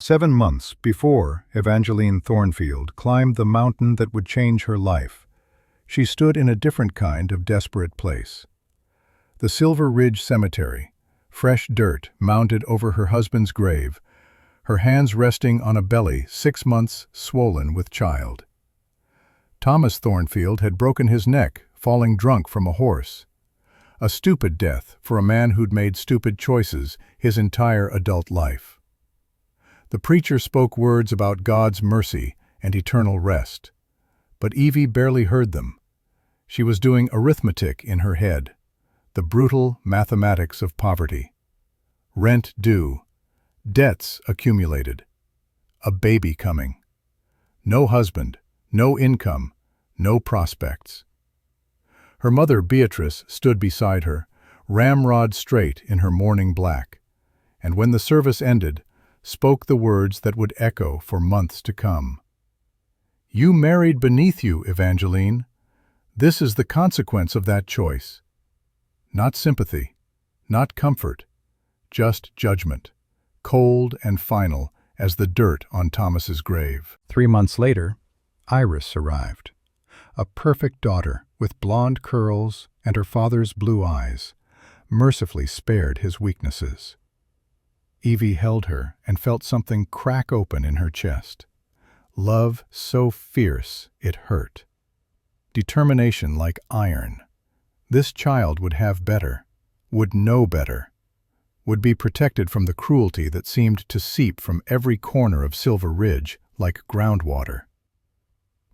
7 months before Evangeline Thornfield climbed the mountain that would change her life, she stood in a different kind of desperate place. The Silver Ridge Cemetery, fresh dirt mounded over her husband's grave, her hands resting on a belly 6 months swollen with child. Thomas Thornfield had broken his neck falling drunk from a horse. A stupid death for a man who'd made stupid choices his entire adult life. The preacher spoke words about God's mercy and eternal rest, but Evie barely heard them. She was doing arithmetic in her head, the brutal mathematics of poverty. Rent due, debts accumulated, a baby coming. No husband, no income, no prospects. Her mother, Beatrice, stood beside her, ramrod straight in her mourning black, and when the service ended, spoke the words that would echo for months to come. "You married beneath you, Evangeline. This is the consequence of that choice." Not sympathy, not comfort, just judgment, cold and final as the dirt on Thomas's grave. 3 months later, Iris arrived. A perfect daughter with blonde curls and her father's blue eyes, mercifully spared his weaknesses. Evie held her and felt something crack open in her chest. Love so fierce it hurt. Determination like iron. This child would have better, would know better, would be protected from the cruelty that seemed to seep from every corner of Silver Ridge like groundwater.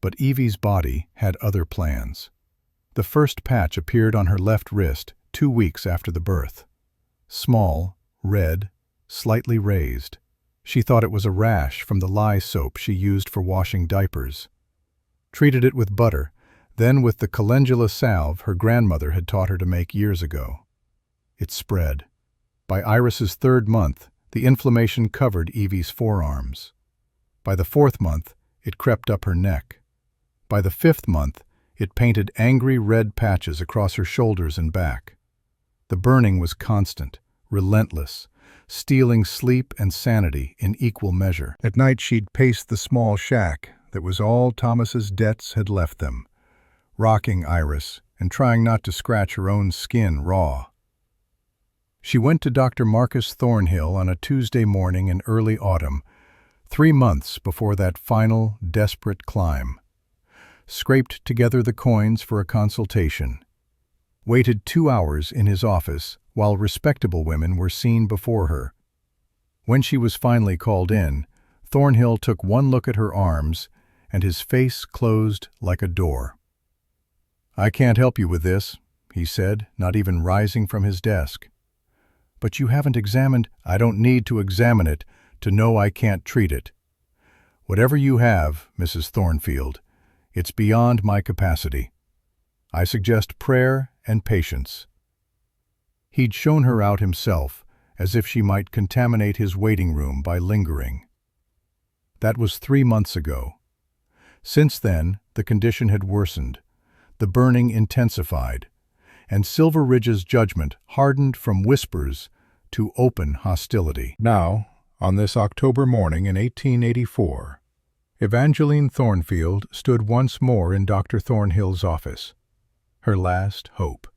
But Evie's body had other plans. The first patch appeared on her left wrist 2 weeks after the birth. Small, red, slightly raised. She thought it was a rash from the lye soap she used for washing diapers. Treated it with butter, then with the calendula salve her grandmother had taught her to make years ago. It spread. By Iris's 3rd month, the inflammation covered Evie's forearms. By the 4th month, it crept up her neck. By the 5th month, it painted angry red patches across her shoulders and back. The burning was constant, relentless, stealing sleep and sanity in equal measure. At night she'd pace the small shack that was all Thomas's debts had left them, rocking Iris and trying not to scratch her own skin raw. She went to Dr. Marcus Thornhill on a Tuesday morning in early autumn, 3 months before that final, desperate climb. Scraped together the coins for a consultation. Waited 2 hours in his office while respectable women were seen before her. When she was finally called in, Thornhill took one look at her arms, and his face closed like a door. "I can't help you with this," he said, not even rising from his desk. "But you haven't examined—" "I don't need to examine it to know I can't treat it. Whatever you have, Mrs. Thornfield, it's beyond my capacity. I suggest prayer and patience." He'd shown her out himself, as if she might contaminate his waiting room by lingering. That was 3 months ago. Since then, the condition had worsened, the burning intensified, and Silver Ridge's judgment hardened from whispers to open hostility. Now, on this October morning in 1884, Evangeline Thornfield stood once more in Dr. Thornhill's office. Her last hope,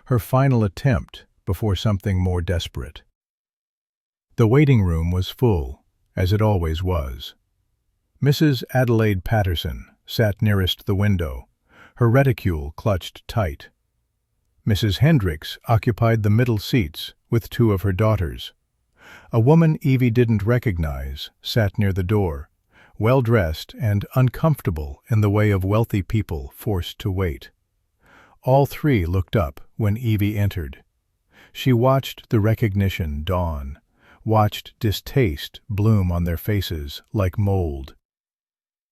her final attempt before something more desperate. The waiting room was full, as it always was. Mrs. Adelaide Patterson sat nearest the window, her reticule clutched tight. Mrs. Hendricks occupied the middle seats with 2 of her daughters. A woman Evie didn't recognize sat near the door, well-dressed and uncomfortable in the way of wealthy people forced to wait. All 3 looked up when Evie entered. She watched the recognition dawn, watched distaste bloom on their faces like mold.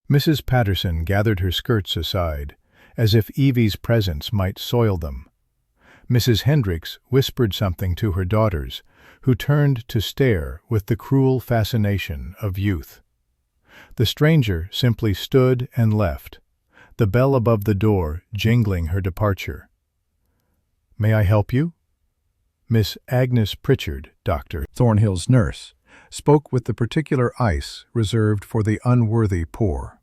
Mrs. Patterson gathered her skirts aside, as if Evie's presence might soil them. Mrs. Hendricks whispered something to her daughters, who turned to stare with the cruel fascination of youth. The stranger simply stood and left, the bell above the door jingling her departure. "May I help you?" Miss Agnes Pritchard, Dr. Thornhill's nurse, spoke with the particular ice reserved for the unworthy poor.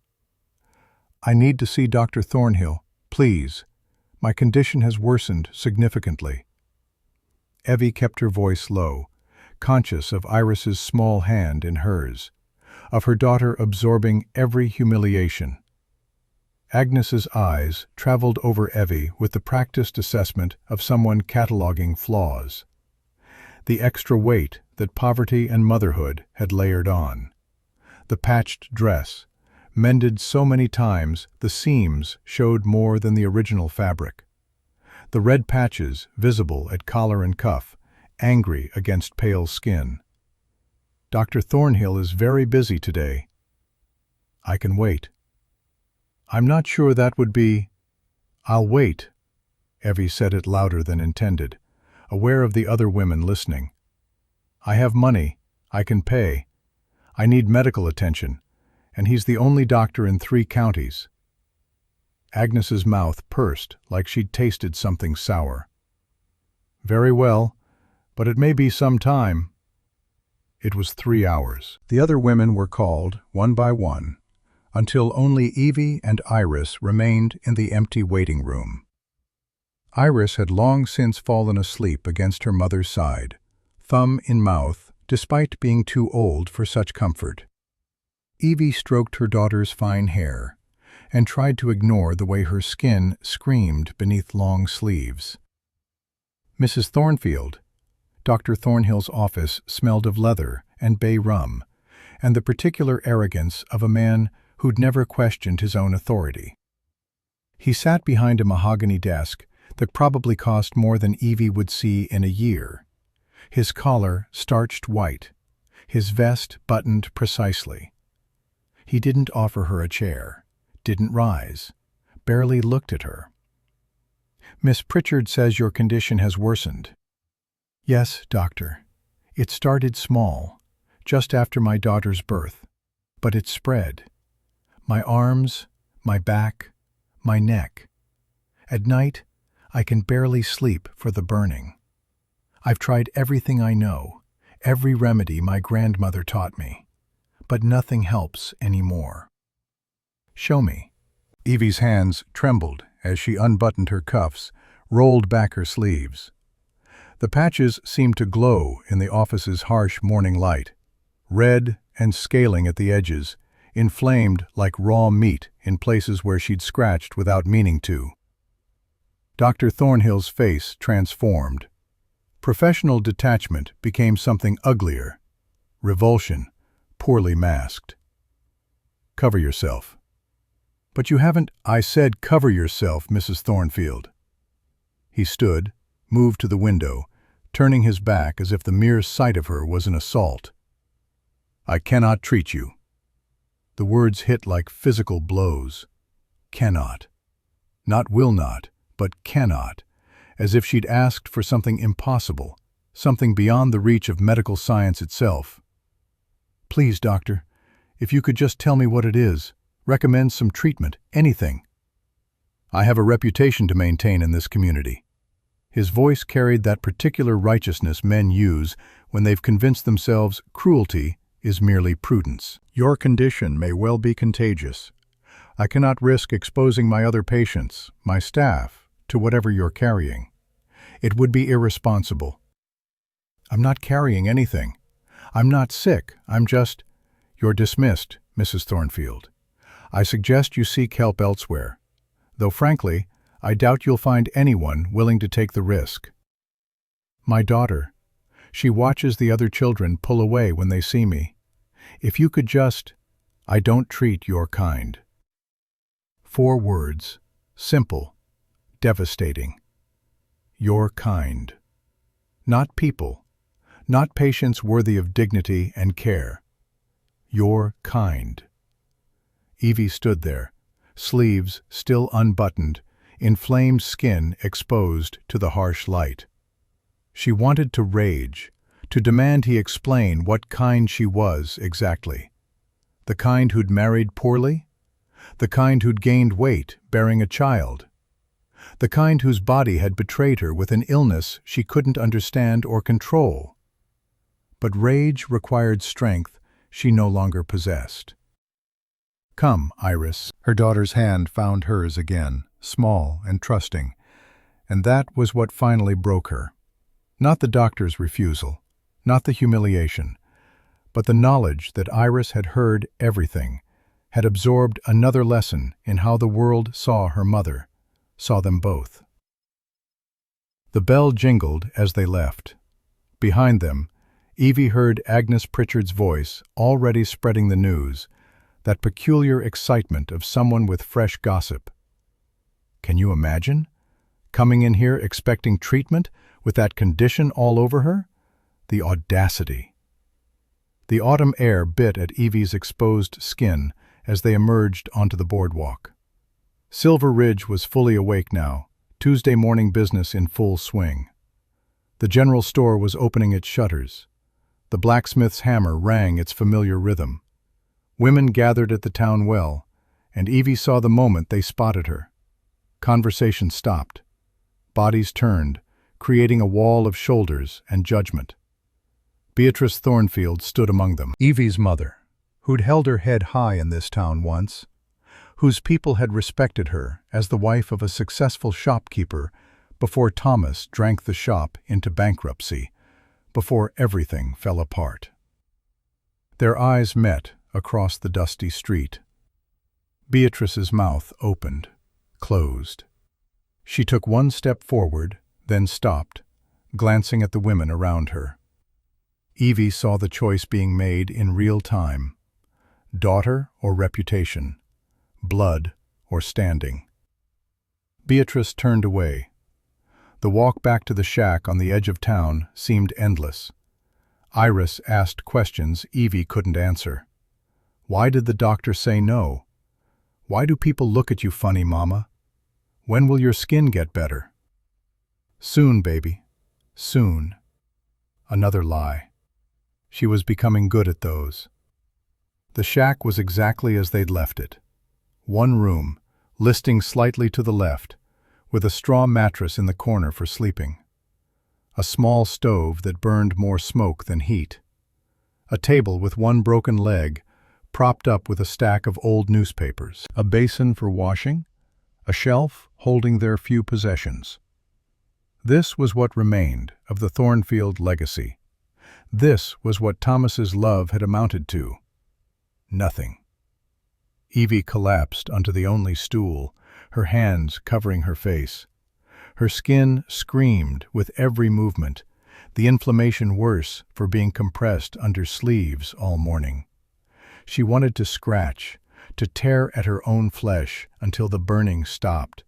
"I need to see Dr. Thornhill, please. My condition has worsened significantly." Evie kept her voice low, conscious of Iris's small hand in hers, of her daughter absorbing every humiliation. Agnes's eyes traveled over Evie with the practiced assessment of someone cataloging flaws. The extra weight that poverty and motherhood had layered on. The patched dress, mended so many times the seams showed more than the original fabric. The red patches visible at collar and cuff, angry against pale skin. "Dr. Thornhill is very busy today." "I can wait." "I'm not sure that would be—" "I'll wait." Evie said it louder than intended, aware of the other women listening. "I have money. I can pay. I need medical attention, and he's the only doctor in 3 counties. Agnes's mouth pursed like she'd tasted something sour. "Very well, but it may be some time." It was 3 hours. The other women were called, one by one, until only Evie and Iris remained in the empty waiting room. Iris had long since fallen asleep against her mother's side, thumb in mouth, despite being too old for such comfort. Evie stroked her daughter's fine hair and tried to ignore the way her skin screamed beneath long sleeves. Mrs. Thornfield, Dr. Thornhill's office smelled of leather and bay rum, and the particular arrogance of a man who'd never questioned his own authority. He sat behind a mahogany desk that probably cost more than Evie would see in a year, his collar starched white, his vest buttoned precisely. He didn't offer her a chair, didn't rise, barely looked at her. "Miss Pritchard says your condition has worsened." "Yes, doctor. It started small, just after my daughter's birth, but it spread. My arms, my back, my neck. At night, I can barely sleep for the burning. I've tried everything I know, every remedy my grandmother taught me, but nothing helps anymore." "Show me." Evie's hands trembled as she unbuttoned her cuffs, rolled back her sleeves. The patches seemed to glow in the office's harsh morning light, red and scaling at the edges, inflamed like raw meat in places where she'd scratched without meaning to. Dr. Thornhill's face transformed. Professional detachment became something uglier, revulsion, poorly masked. "Cover yourself." "But you haven't—" "I said cover yourself, Mrs. Thornfield." He stood, moved to the window, turning his back as if the mere sight of her was an assault. "I cannot treat you." The words hit like physical blows. Cannot. Not will not, but cannot, as if she'd asked for something impossible, something beyond the reach of medical science itself. "Please, doctor, if you could just tell me what it is, recommend some treatment, anything." "I have a reputation to maintain in this community." His voice carried that particular righteousness men use when they've convinced themselves cruelty is merely prudence. "Your condition may well be contagious. I cannot risk exposing my other patients, my staff, to whatever you're carrying. It would be irresponsible." "I'm not carrying anything. I'm not sick. I'm just—" "You're dismissed, Mrs. Thornfield. I suggest you seek help elsewhere, though frankly, I doubt you'll find anyone willing to take the risk." "My daughter. She watches the other children pull away when they see me. If you could just—" "I don't treat your kind." 4 words, simple, devastating. Your kind. Not people, not patients worthy of dignity and care. Your kind. Evie stood there, sleeves still unbuttoned, inflamed skin exposed to the harsh light. She wanted to rage, to demand he explain what kind she was exactly. The kind who'd married poorly? The kind who'd gained weight bearing a child? The kind whose body had betrayed her with an illness she couldn't understand or control? but rage required strength she no longer possessed. "Come, Iris." Her daughter's hand found hers again, small and trusting, and that was what finally broke her. Not the doctor's refusal, not the humiliation, but the knowledge that Iris had heard everything, had absorbed another lesson in how the world saw her mother, saw them both. The bell jingled as they left. Behind them, Evie heard Agnes Pritchard's voice already spreading the news, that peculiar excitement of someone with fresh gossip. Can you imagine? Coming in here expecting treatment with that condition all over her? The audacity. The autumn air bit at Evie's exposed skin as they emerged onto the boardwalk. Silver Ridge was fully awake now, Tuesday morning business in full swing. The general store was opening its shutters. The blacksmith's hammer rang its familiar rhythm. Women gathered at the town well, and Evie saw the moment they spotted her. Conversation stopped. Bodies turned, creating a wall of shoulders and judgment. Beatrice Thornfield stood among them. Evie's mother, who'd held her head high in this town once, whose people had respected her as the wife of a successful shopkeeper before Thomas drank the shop into bankruptcy, before everything fell apart. Their eyes met across the dusty street. Beatrice's mouth opened, closed. She took one step forward, then stopped, glancing at the women around her. Evie saw the choice being made in real time. Daughter or reputation, blood or standing. Beatrice turned away. The walk back to the shack on the edge of town seemed endless. Iris asked questions Evie couldn't answer. Why did the doctor say no? Why do people look at you funny, Mama? When will your skin get better? Soon, baby. Soon. Another lie. She was becoming good at those. The shack was exactly as they'd left it. One room, listing slightly to the left, with a straw mattress in the corner for sleeping. A small stove that burned more smoke than heat. A table with one broken leg, propped up with a stack of old newspapers. A basin for washing, a shelf holding their few possessions. This was what remained of the Thornfield legacy. This was what Thomas's love had amounted to. Nothing. Evie collapsed onto the only stool, her hands covering her face. Her skin screamed with every movement, the inflammation worse for being compressed under sleeves all morning. She wanted to scratch, to tear at her own flesh until the burning stopped.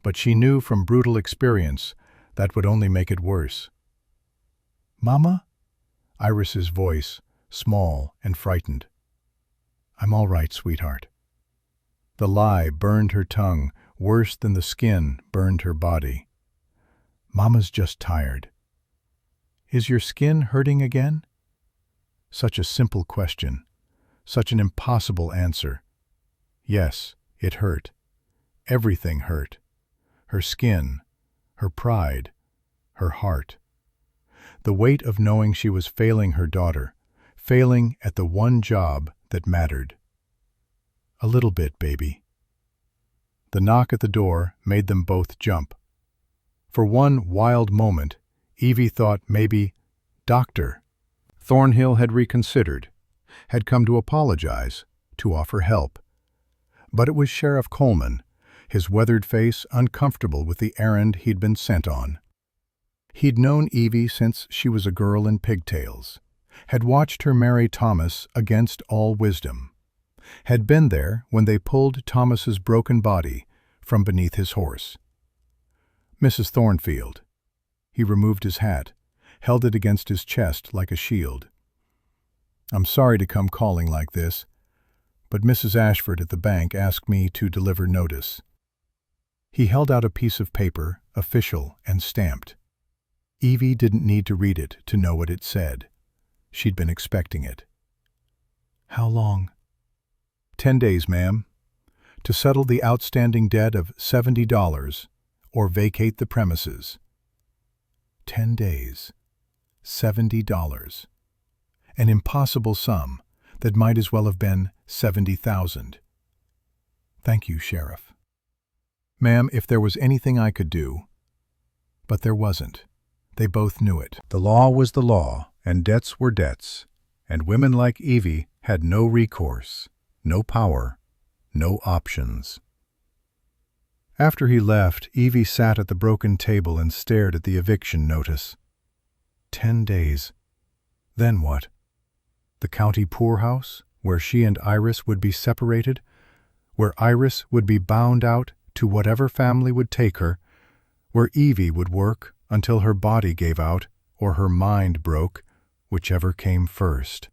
But she knew from brutal experience that would only make it worse. "Mama?" Iris's voice, small and frightened. "I'm all right, sweetheart." The lie burned her tongue worse than the skin burned her body. "Mama's just tired." "Is your skin hurting again?" Such a simple question, such an impossible answer. Yes, it hurt. Everything hurt. Her skin, her pride, her heart. The weight of knowing she was failing her daughter, failing at the one job that mattered. "A little bit, baby." The knock at the door made them both jump. For one wild moment, Evie thought maybe, "Doctor." Thornhill had reconsidered, had come to apologize, to offer help. But it was Sheriff Coleman, his weathered face uncomfortable with the errand he'd been sent on. He'd known Evie since she was a girl in pigtails, had watched her marry Thomas against all wisdom, had been there when they pulled Thomas's broken body from beneath his horse. "Mrs. Thornfield." He removed his hat, held it against his chest like a shield. "I'm sorry to come calling like this, but Mrs. Ashford at the bank asked me to deliver notice." He held out a piece of paper, official and stamped. Evie didn't need to read it to know what it said. She'd been expecting it. "How long?" 10 days, ma'am. To settle the outstanding debt of $70 or vacate the premises." 10 days. $70. An impossible sum that might as well have been 70,000. Thank you, Sheriff. Ma'am, if there was anything I could do. But there wasn't. They both knew it. The law was the law, and debts were debts, and women like Evie had no recourse, no power, no options. After he left, Evie sat at the broken table and stared at the eviction notice. 10 days. Then what? The county poorhouse, where she and Iris would be separated, where Iris would be bound out to whatever family would take her, where Evie would work until her body gave out or her mind broke, whichever came first.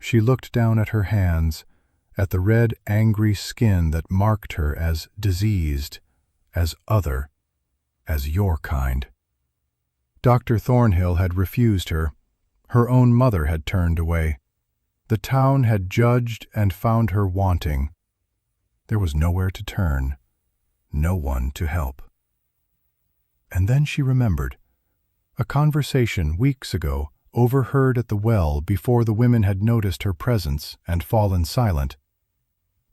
She looked down at her hands, at the red, angry skin that marked her as diseased, as other, as your kind. Dr. Thornhill had refused her. Her own mother had turned away. The town had judged and found her wanting. There was nowhere to turn, no one to help. And then she remembered a conversation weeks ago, overheard at the well before the women had noticed her presence and fallen silent.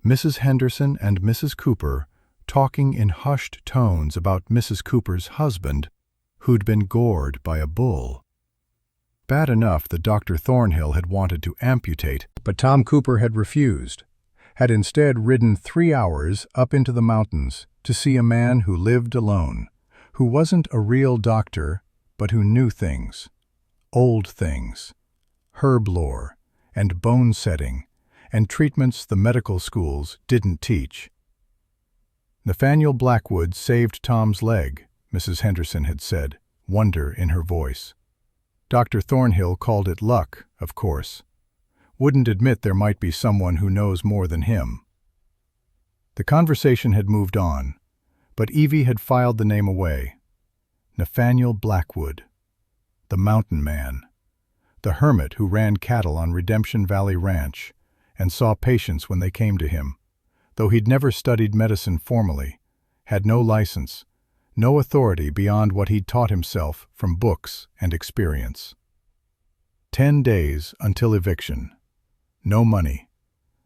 Mrs. Henderson and Mrs. Cooper talking in hushed tones about Mrs. Cooper's husband, who'd been gored by a bull. Bad enough that Dr. Thornhill had wanted to amputate, but Tom Cooper had refused, had instead ridden 3 hours up into the mountains to see a man who lived alone, who wasn't a real doctor, but who knew things, old things, herb lore, and bone setting, and treatments the medical schools didn't teach. Nathaniel Blackwood saved Tom's leg, Mrs. Henderson had said, wonder in her voice. Dr. Thornhill called it luck, of course. Wouldn't admit there might be someone who knows more than him. The conversation had moved on, but Evie had filed the name away. Nathaniel Blackwood, the mountain man, the hermit who ran cattle on Redemption Valley Ranch and saw patients when they came to him, though he'd never studied medicine formally, had no license, no authority beyond what he'd taught himself from books and experience. 10 days until eviction. No money.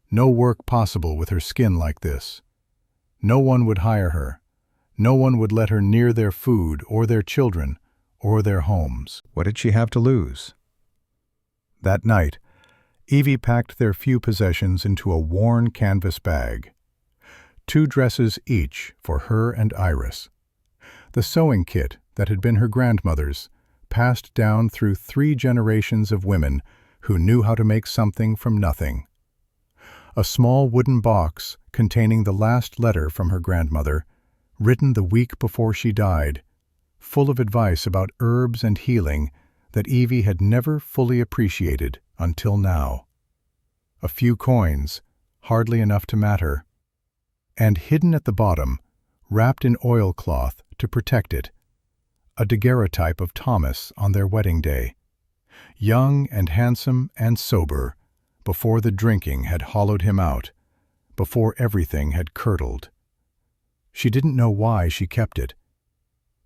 No work possible with her skin like this. No one would hire her. No one would let her near their food or their children or their homes. What did she have to lose? That night, Evie packed their few possessions into a worn canvas bag. 2 dresses each for her and Iris. The sewing kit that had been her grandmother's, passed down through 3 generations of women who knew how to make something from nothing. A small wooden box containing the last letter from her grandmother, written the week before she died, full of advice about herbs and healing that Evie had never fully appreciated until now. A few coins, hardly enough to matter. And hidden at the bottom, wrapped in oilcloth to protect it, a daguerreotype of Thomas on their wedding day, young and handsome and sober, before the drinking had hollowed him out, before everything had curdled. She didn't know why she kept it.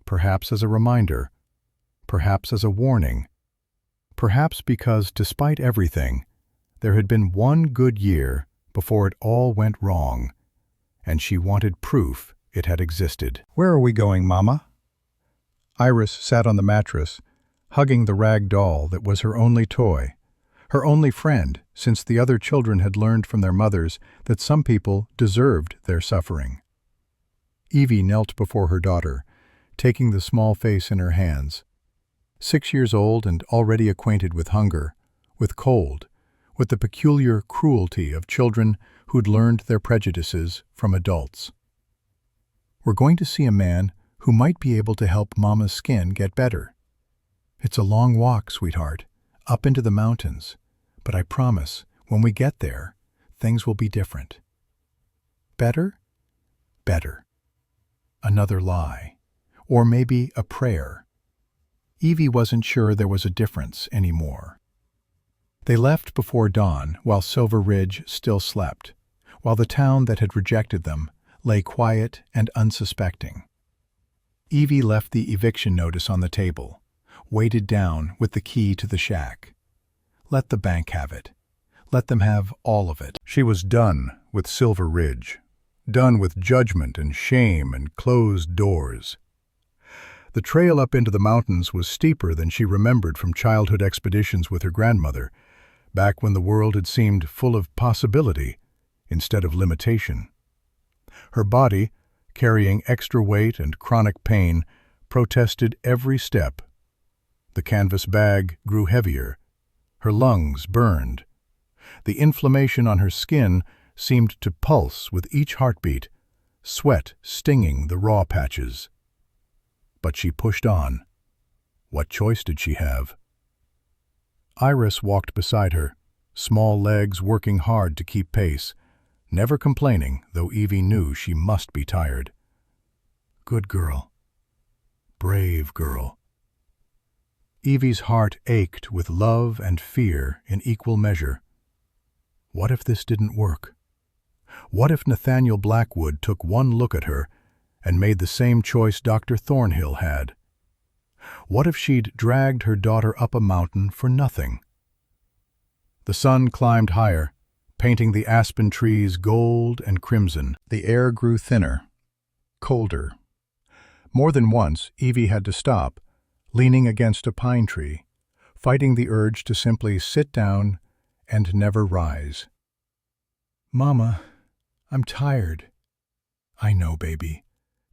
Perhaps as a reminder, perhaps as a warning, perhaps because, despite everything, there had been one good year before it all went wrong, and she wanted proof it had existed. "Where are we going, Mama?" Iris sat on the mattress, hugging the rag doll that was her only toy, her only friend since the other children had learned from their mothers that some people deserved their suffering. Evie knelt before her daughter, taking the small face in her hands. 6 years old and already acquainted with hunger, with cold, with the peculiar cruelty of children who'd learned their prejudices from adults. "We're going to see a man who might be able to help Mama's skin get better. It's a long walk, sweetheart, up into the mountains, but I promise, when we get there, things will be different." Better? Better. Another lie. Or maybe a prayer. Evie wasn't sure there was a difference anymore. They left before dawn while Silver Ridge still slept, while the town that had rejected them lay quiet and unsuspecting. Evie left the eviction notice on the table, weighted down with the key to the shack. Let the bank have it. Let them have all of it. She was done with Silver Ridge, done with judgment and shame and closed doors. The trail up into the mountains was steeper than she remembered from childhood expeditions with her grandmother, back when the world had seemed full of possibility instead of limitation. Her body, carrying extra weight and chronic pain, protested every step. The canvas bag grew heavier. Her lungs burned. The inflammation on her skin seemed to pulse with each heartbeat, sweat stinging the raw patches. But she pushed on. What choice did she have? Iris walked beside her, small legs working hard to keep pace, never complaining, though Evie knew she must be tired. Good girl. Brave girl. Evie's heart ached with love and fear in equal measure. What if this didn't work? What if Nathaniel Blackwood took one look at her and made the same choice Dr. Thornhill had? What if she'd dragged her daughter up a mountain for nothing? The sun climbed higher, painting the aspen trees gold and crimson. The air grew thinner, colder. More than once, Evie had to stop, leaning against a pine tree, fighting the urge to simply sit down and never rise. "Mama, I'm tired." "I know, baby.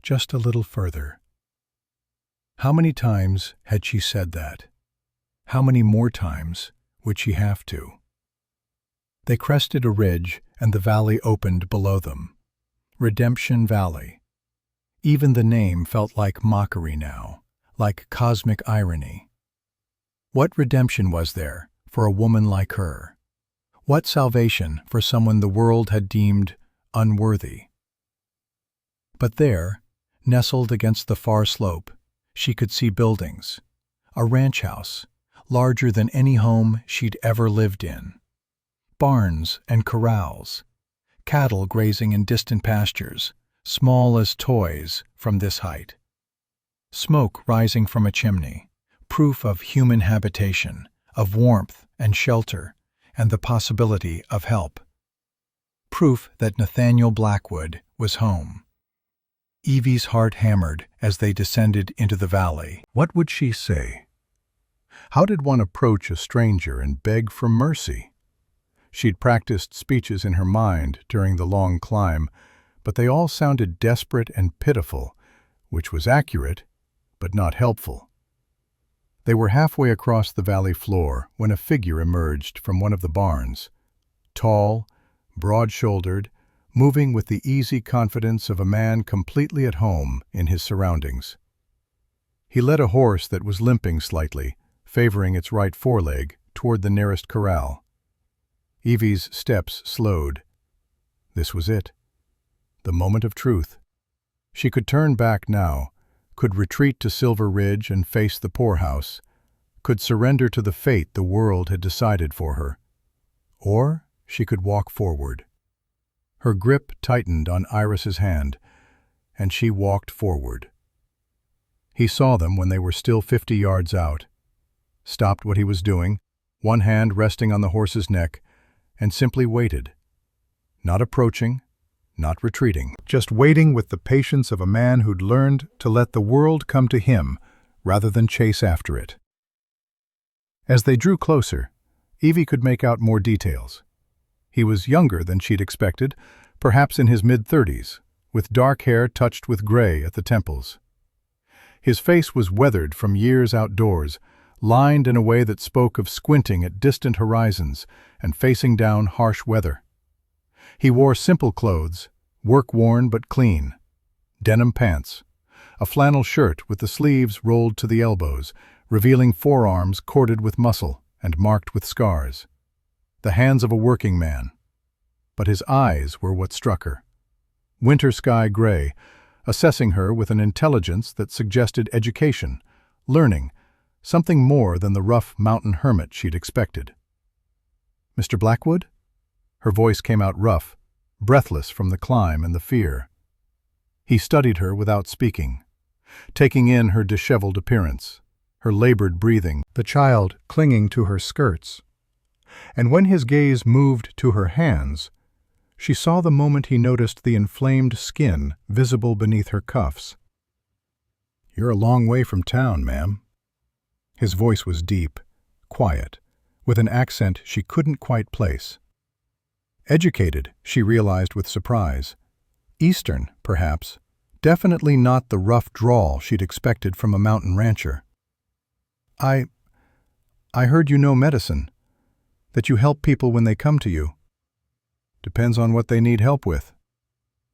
Just a little further." How many times had she said that? How many more times would she have to? They crested a ridge, and the valley opened below them. Redemption Valley. Even the name felt like mockery now, like cosmic irony. What redemption was there for a woman like her? What salvation for someone the world had deemed unworthy? But there, nestled against the far slope, she could see buildings, a ranch house, larger than any home she'd ever lived in. Barns and corrals, cattle grazing in distant pastures, small as toys from this height. Smoke rising from a chimney, proof of human habitation, of warmth and shelter, and the possibility of help. Proof that Nathaniel Blackwood was home. Evie's heart hammered as they descended into the valley. What would she say? How did one approach a stranger and beg for mercy? She'd practiced speeches in her mind during the long climb, but they all sounded desperate and pitiful, which was accurate, but not helpful. They were halfway across the valley floor when a figure emerged from one of the barns. Tall, broad-shouldered, moving with the easy confidence of a man completely at home in his surroundings. He led a horse that was limping slightly, favoring its right foreleg toward the nearest corral. Evie's steps slowed. This was it. The moment of truth. She could turn back now, could retreat to Silver Ridge and face the poorhouse, could surrender to the fate the world had decided for her. Or she could walk forward. Her grip tightened on Iris's hand, and she walked forward. He saw them when they were still 50 yards out, stopped what he was doing, one hand resting on the horse's neck, and simply waited. Not approaching, not retreating, just waiting with the patience of a man who'd learned to let the world come to him rather than chase after it. As they drew closer, Evie could make out more details. He was younger than she'd expected, perhaps in his mid-30s, with dark hair touched with gray at the temples. His face was weathered from years outdoors, lined in a way that spoke of squinting at distant horizons and facing down harsh weather. He wore simple clothes, work-worn but clean. Denim pants, a flannel shirt with the sleeves rolled to the elbows, revealing forearms corded with muscle and marked with scars. The hands of a working man. But his eyes were what struck her. Winter sky gray, assessing her with an intelligence that suggested education, learning, something more than the rough mountain hermit she'd expected. "Mr. Blackwood?" Her voice came out rough, breathless from the climb and the fear. He studied her without speaking, taking in her disheveled appearance, her labored breathing, the child clinging to her skirts. and when his gaze moved to her hands, she saw the moment he noticed the inflamed skin visible beneath her cuffs. "You're a long way from town, ma'am." His voice was deep, quiet, with an accent she couldn't quite place. Educated, she realized with surprise. Eastern, perhaps, definitely not the rough drawl she'd expected from a mountain rancher. I heard you know medicine, that you help people when they come to you." "Depends on what they need help with."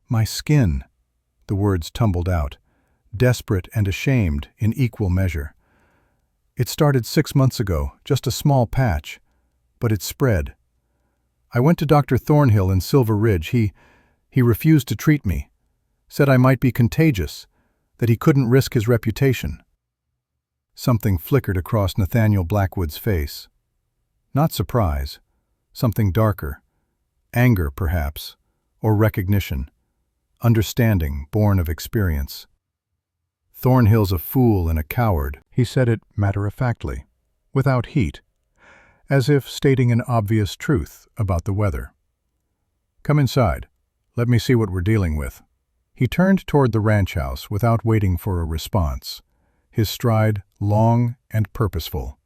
"My skin," the words tumbled out, desperate and ashamed in equal measure. "It started 6 months ago, just a small patch, but it spread. I went to Dr. Thornhill in Silver Ridge. He refused to treat me, said I might be contagious, that he couldn't risk his reputation." Something flickered across Nathaniel Blackwood's face. Not surprise, something darker. Anger, perhaps, or recognition. Understanding born of experience. "Thornhill's a fool and a coward," he said it matter-of-factly, without heat, as if stating an obvious truth about the weather. "Come inside. Let me see what we're dealing with." He turned toward the ranch house without waiting for a response, his stride long and purposeful.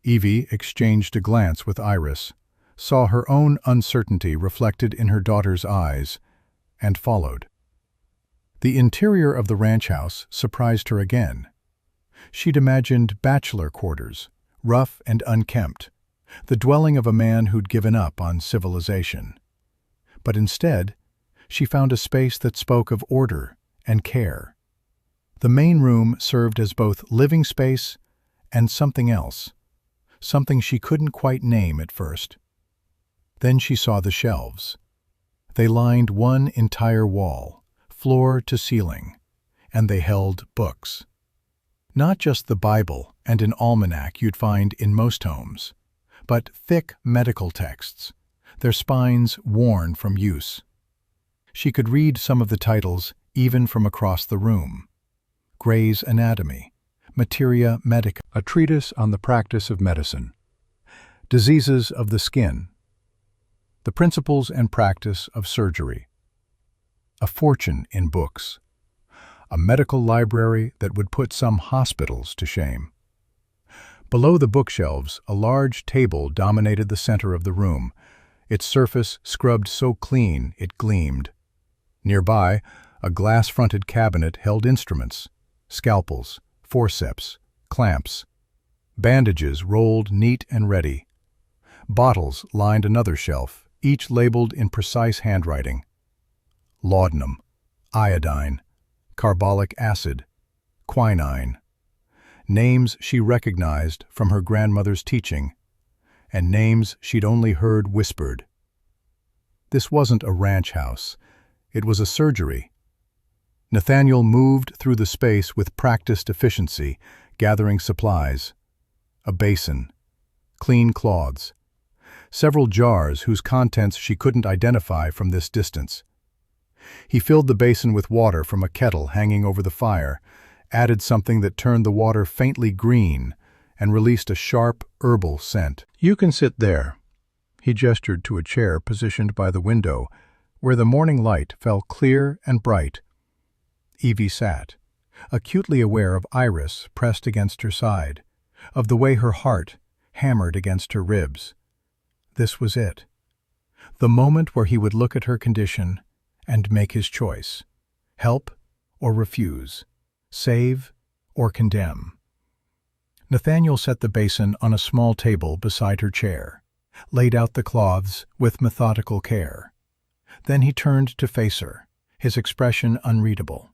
Evie exchanged a glance with Iris, saw her own uncertainty reflected in her daughter's eyes, and followed. The interior of the ranch house surprised her again. She'd imagined bachelor quarters, rough and unkempt, the dwelling of a man who'd given up on civilization. But instead, she found a space that spoke of order and care. The main room served as both living space and something else, something she couldn't quite name at first. Then she saw the shelves. They lined one entire wall, floor to ceiling, and they held books. Not just the Bible and an almanac you'd find in most homes, but thick medical texts, their spines worn from use. She could read some of the titles even from across the room. Gray's Anatomy, Materia Medica, a treatise on the practice of medicine. Diseases of the skin, the principles and practice of surgery. A fortune in books. A medical library that would put some hospitals to shame. Below the bookshelves, a large table dominated the center of the room, its surface scrubbed so clean it gleamed. Nearby, a glass-fronted cabinet held instruments, scalpels, forceps, clamps. Bandages rolled neat and ready. Bottles lined another shelf, each labeled in precise handwriting. Laudanum, iodine, carbolic acid, quinine. Names she recognized from her grandmother's teaching, and names she'd only heard whispered. This wasn't a ranch house. It was a surgery. Nathaniel moved through the space with practiced efficiency, gathering supplies. A basin, clean cloths, several jars whose contents she couldn't identify from this distance. He filled the basin with water from a kettle hanging over the fire, added something that turned the water faintly green, and released a sharp, herbal scent. "You can sit there." He gestured to a chair positioned by the window, where the morning light fell clear and bright. Evie sat, acutely aware of Iris pressed against her side, of the way her heart hammered against her ribs. This was it. The moment where he would look at her condition and make his choice. Help or refuse. Save or condemn. Nathaniel set the basin on a small table beside her chair, laid out the cloths with methodical care. Then he turned to face her, his expression unreadable,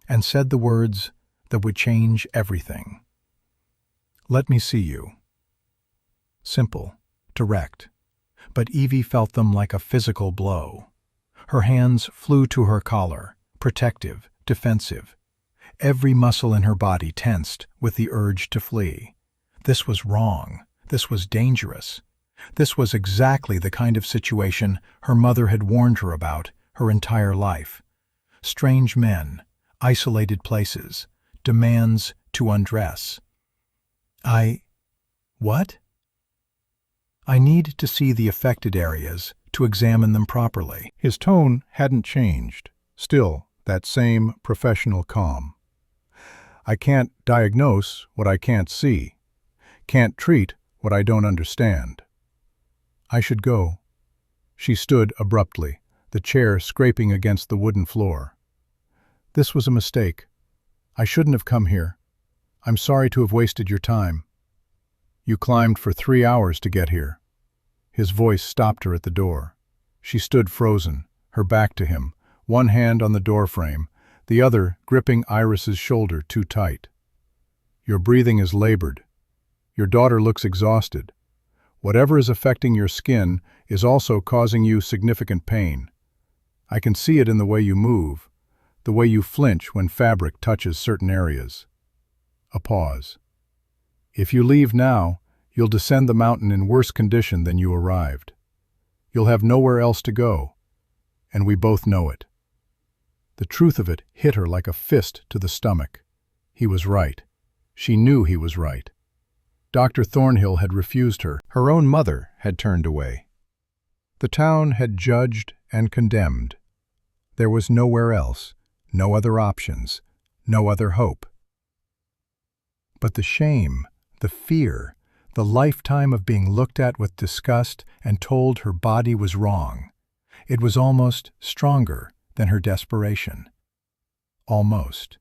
and said the words that would change everything. "Let me see you." Simple, direct, but Evie felt them like a physical blow. Her hands flew to her collar, protective, defensive. Every muscle in her body tensed with the urge to flee. This was wrong. This was dangerous. This was exactly the kind of situation her mother had warned her about her entire life. Strange men, isolated places, demands to undress. What? I need to see the affected areas to examine them properly. His tone hadn't changed, still that same professional calm. I can't diagnose what I can't see, can't treat what I don't understand. I should go. She stood abruptly, the chair scraping against the wooden floor. This was a mistake. I shouldn't have come here. I'm sorry to have wasted your time. You climbed for 3 hours to get here. His voice stopped her at the door. She stood frozen, her back to him, one hand on the doorframe, the other gripping Iris's shoulder too tight. Your breathing is labored. Your daughter looks exhausted. Whatever is affecting your skin is also causing you significant pain. I can see it in the way you move, the way you flinch when fabric touches certain areas. A pause. If you leave now, you'll descend the mountain in worse condition than you arrived. You'll have nowhere else to go, and we both know it. The truth of it hit her like a fist to the stomach. He was right. She knew he was right. Dr. Thornhill had refused her. Her own mother had turned away. The town had judged and condemned. There was nowhere else, no other options, no other hope. But the shame, the fear, the lifetime of being looked at with disgust and told her body was wrong, it was almost stronger than her desperation. Almost.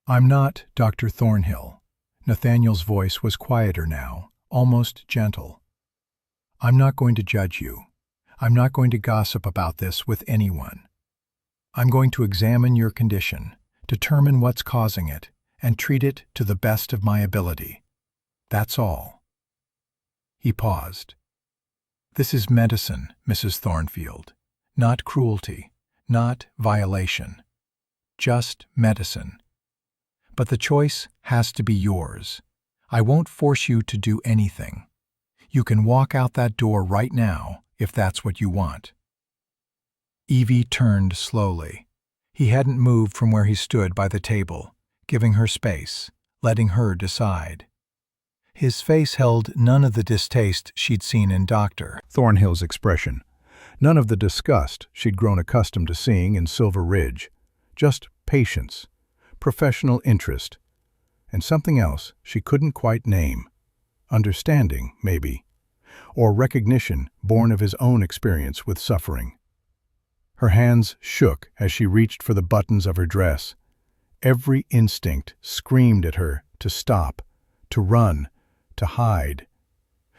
I'm not Dr. Thornhill. Nathaniel's voice was quieter now, almost gentle. I'm not going to judge you. I'm not going to gossip about this with anyone. I'm going to examine your condition, determine what's causing it, and treat it to the best of my ability. That's all. He paused. This is medicine, Mrs. Thornfield. Not cruelty, not violation. Just medicine. But the choice has to be yours. I won't force you to do anything. You can walk out that door right now if that's what you want. Evie turned slowly. He hadn't moved from where he stood by the table, giving her space, letting her decide. His face held none of the distaste she'd seen in Dr. Thornhill's expression, none of the disgust she'd grown accustomed to seeing in Silver Ridge, just patience, professional interest, and something else she couldn't quite name. Understanding, maybe, or recognition born of his own experience with suffering. Her hands shook as she reached for the buttons of her dress. Every instinct screamed at her to stop, to run, to hide.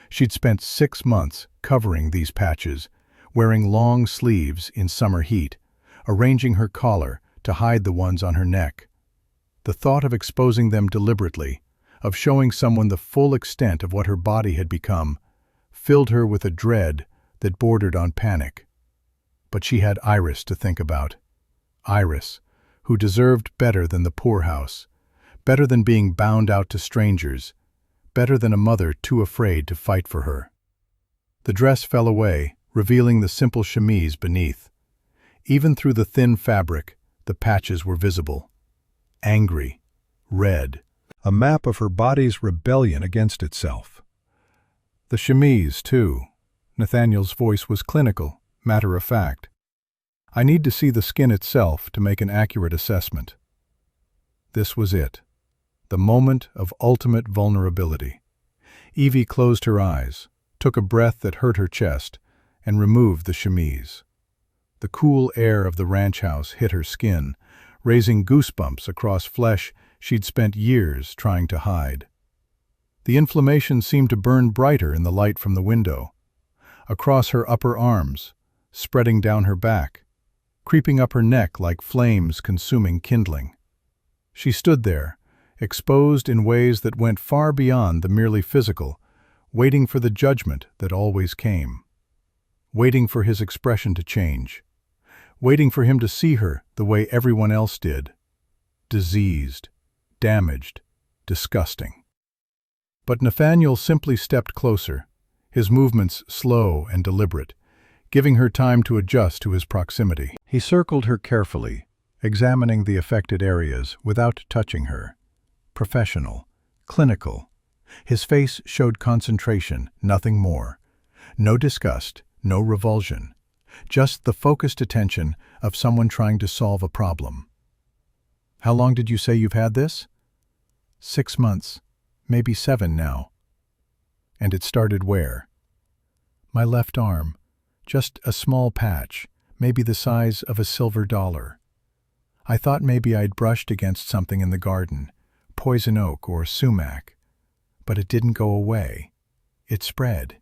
She'd spent 6 months covering these patches, wearing long sleeves in summer heat, arranging her collar to hide the ones on her neck. The thought of exposing them deliberately, of showing someone the full extent of what her body had become, filled her with a dread that bordered on panic. But she had Iris to think about. Iris, who deserved better than the poorhouse, better than being bound out to strangers, better than a mother too afraid to fight for her. The dress fell away, revealing the simple chemise beneath. Even through the thin fabric, the patches were visible. Angry, red, a map of her body's rebellion against itself. The chemise, too. Nathaniel's voice was clinical, matter-of-fact. I need to see the skin itself to make an accurate assessment. This was it, the moment of ultimate vulnerability. Evie closed her eyes, took a breath that hurt her chest, and removed the chemise. The cool air of the ranch house hit her skin, raising goosebumps across flesh she'd spent years trying to hide. The inflammation seemed to burn brighter in the light from the window, across her upper arms, spreading down her back, creeping up her neck like flames consuming kindling. She stood there, exposed in ways that went far beyond the merely physical, waiting for the judgment that always came, waiting for his expression to change, waiting for him to see her the way everyone else did, diseased, damaged, disgusting. But Nathaniel simply stepped closer, his movements slow and deliberate, giving her time to adjust to his proximity. He circled her carefully, examining the affected areas without touching her. Professional, clinical, His face showed concentration, nothing more. No disgust, no revulsion. Just the focused attention of someone trying to solve a problem. "How long did you say you've had this?" 6 months, maybe 7 now. "And it started where?" "My left arm. Just a small patch, maybe the size of a silver dollar. I thought maybe I'd brushed against something in the garden, poison oak or sumac. But it didn't go away. It spread."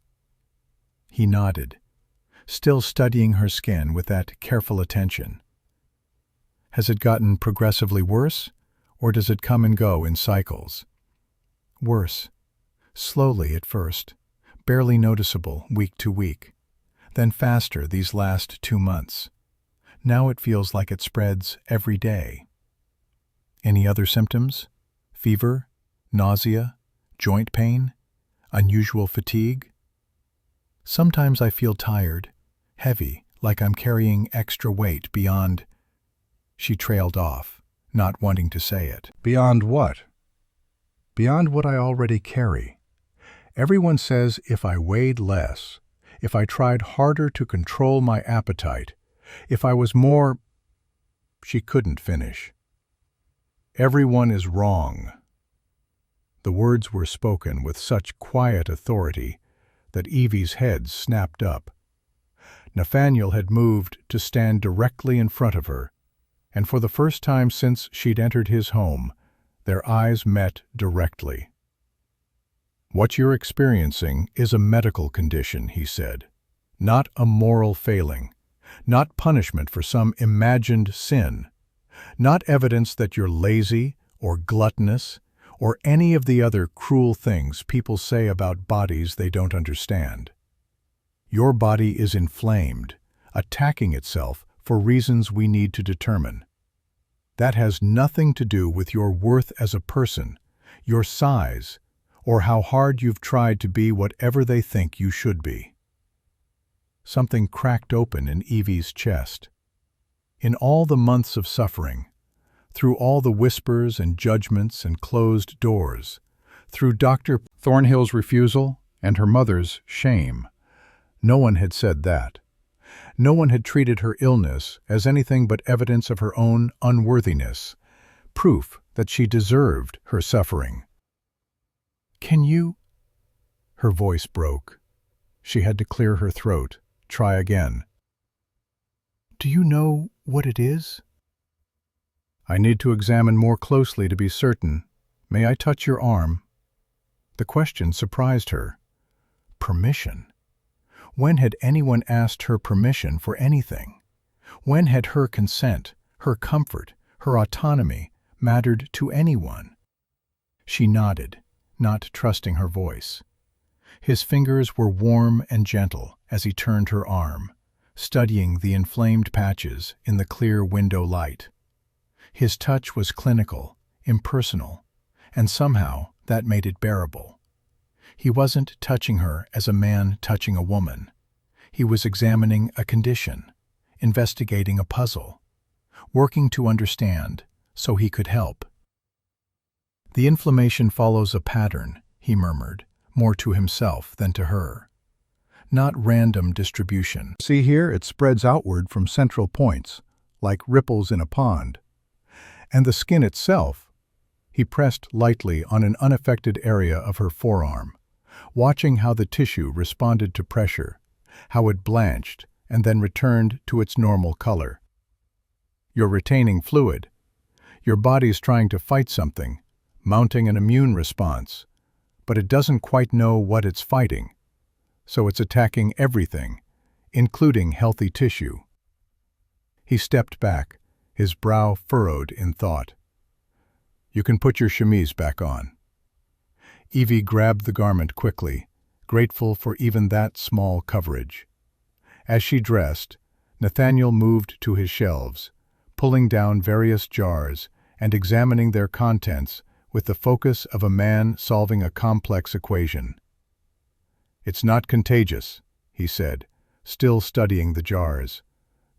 He nodded, still studying her skin with that careful attention. "Has it gotten progressively worse, or does it come and go in cycles?" "Worse. Slowly at first, barely noticeable week to week. Then faster these last 2 months. Now it feels like it spreads every day." "Any other symptoms? Fever, nausea, joint pain, unusual fatigue?" "Sometimes I feel tired, heavy, like I'm carrying extra weight beyond—" She trailed off, not wanting to say it. Beyond what? Beyond what I already carry. Everyone says if I weighed less, if I tried harder to control my appetite, if I was more— She couldn't finish. "Everyone is wrong." The words were spoken with such quiet authority that Evie's head snapped up. Nathaniel had moved to stand directly in front of her, and for the first time since she'd entered his home, their eyes met directly. "What you're experiencing is a medical condition," he said, "not a moral failing, not punishment for some imagined sin, not evidence that you're lazy or gluttonous or any of the other cruel things people say about bodies they don't understand. Your body is inflamed, attacking itself for reasons we need to determine. That has nothing to do with your worth as a person, your size, or how hard you've tried to be whatever they think you should be." Something cracked open in Evie's chest. In all the months of suffering, through all the whispers and judgments and closed doors, through Dr. Thornhill's refusal and her mother's shame, no one had said that. No one had treated her illness as anything but evidence of her own unworthiness, proof that she deserved her suffering. "Can you—" Her voice broke. She had to clear her throat, try again. "Do you know what it is?" "I need to examine more closely to be certain. May I touch your arm?" The question surprised her. Permission. When had anyone asked her permission for anything? When had her consent, her comfort, her autonomy mattered to anyone? She nodded, not trusting her voice. His fingers were warm and gentle as he turned her arm, studying the inflamed patches in the clear window light. His touch was clinical, impersonal, and somehow that made it bearable. He wasn't touching her as a man touching a woman. He was examining a condition, investigating a puzzle, working to understand so he could help. "The inflammation follows a pattern," he murmured, more to himself than to her. "Not random distribution. See here, it spreads outward from central points, like ripples in a pond. And the skin itself—" He pressed lightly on an unaffected area of her forearm, watching how the tissue responded to pressure, how it blanched and then returned to its normal color. "You're retaining fluid. Your body's trying to fight something, mounting an immune response, but it doesn't quite know what it's fighting, so it's attacking everything, including healthy tissue." He stepped back, his brow furrowed in thought. "You can put your chemise back on." Evie grabbed the garment quickly, grateful for even that small coverage. As she dressed, Nathaniel moved to his shelves, pulling down various jars and examining their contents with the focus of a man solving a complex equation. "It's not contagious," he said, still studying the jars.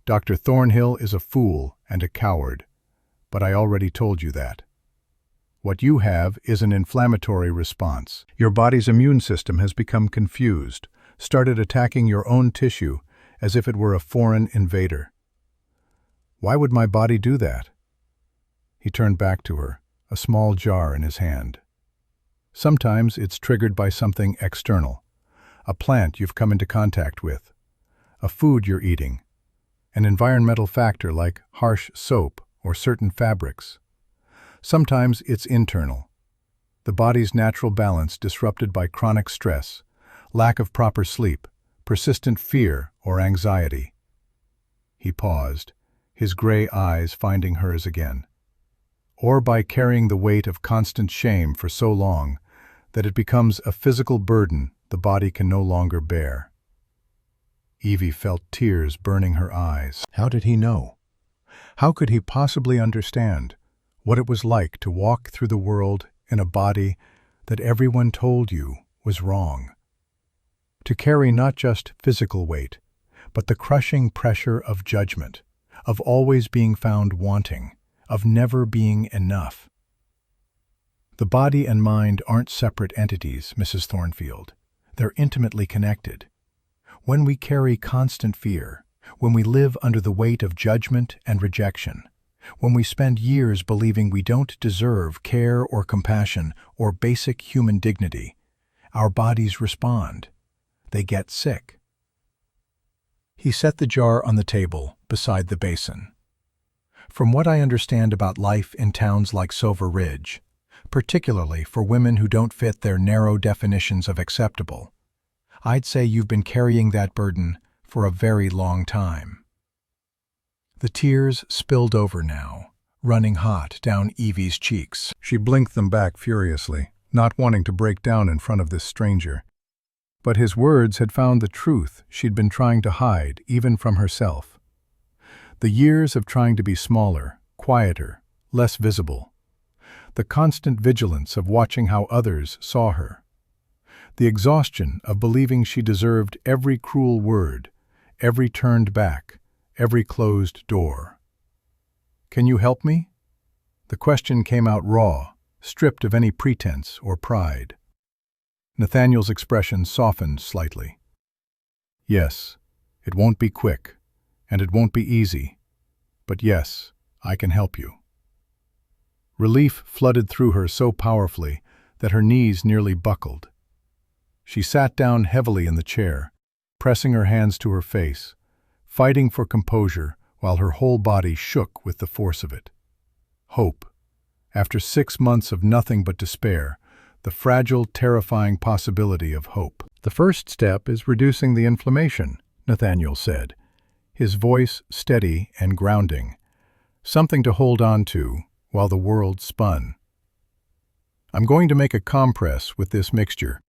"Dr. Thornhill is a fool and a coward, but I already told you that." What you have is an inflammatory response. Your body's immune system has become confused, started attacking your own tissue as if it were a foreign invader. Why would my body do that? He turned back to her, a small jar in his hand. Sometimes it's triggered by something external, a plant you've come into contact with, a food you're eating, an environmental factor like harsh soap or certain fabrics. Sometimes it's internal, the body's natural balance disrupted by chronic stress, lack of proper sleep, persistent fear or anxiety. He paused, his gray eyes finding hers again. Or by carrying the weight of constant shame for so long that it becomes a physical burden the body can no longer bear. Evie felt tears burning her eyes. How did he know? How could he possibly understand what it was like to walk through the world in a body that everyone told you was wrong? To carry not just physical weight, but the crushing pressure of judgment, of always being found wanting, of never being enough. The body and mind aren't separate entities, Mrs. Thornfield. They're intimately connected. When we carry constant fear, when we live under the weight of judgment and rejection, when we spend years believing we don't deserve care or compassion or basic human dignity, our bodies respond. They get sick. He set the jar on the table beside the basin. From what I understand about life in towns like Silver Ridge, particularly for women who don't fit their narrow definitions of acceptable, I'd say you've been carrying that burden for a very long time. The tears spilled over now, running hot down Evie's cheeks. She blinked them back furiously, not wanting to break down in front of this stranger. But his words had found the truth she'd been trying to hide even from herself. The years of trying to be smaller, quieter, less visible. The constant vigilance of watching how others saw her. The exhaustion of believing she deserved every cruel word, every turned back, every closed door. "Can you help me?" The question came out raw, stripped of any pretense or pride. Nathaniel's expression softened slightly. "Yes, it won't be quick, and it won't be easy, but yes, I can help you." Relief flooded through her so powerfully that her knees nearly buckled. She sat down heavily in the chair, pressing her hands to her face, fighting for composure while her whole body shook with the force of it. Hope. After 6 months of nothing but despair, the fragile, terrifying possibility of hope. "The first step is reducing the inflammation," Nathaniel said, his voice steady and grounding, something to hold on to while the world spun. "I'm going to make a compress with this mixture.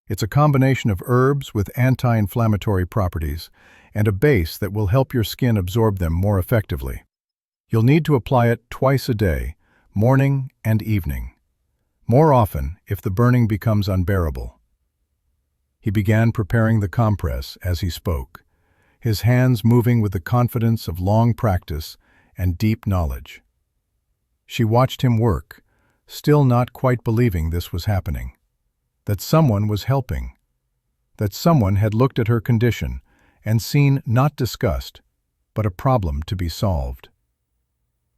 It's a combination of herbs with anti-inflammatory properties and a base that will help your skin absorb them more effectively. You'll need to apply it twice a day, morning and evening. More often if the burning becomes unbearable." He began preparing the compress as he spoke, his hands moving with the confidence of long practice and deep knowledge. She watched him work, still not quite believing this was happening, that someone was helping, that someone had looked at her condition and seen not disgust, but a problem to be solved.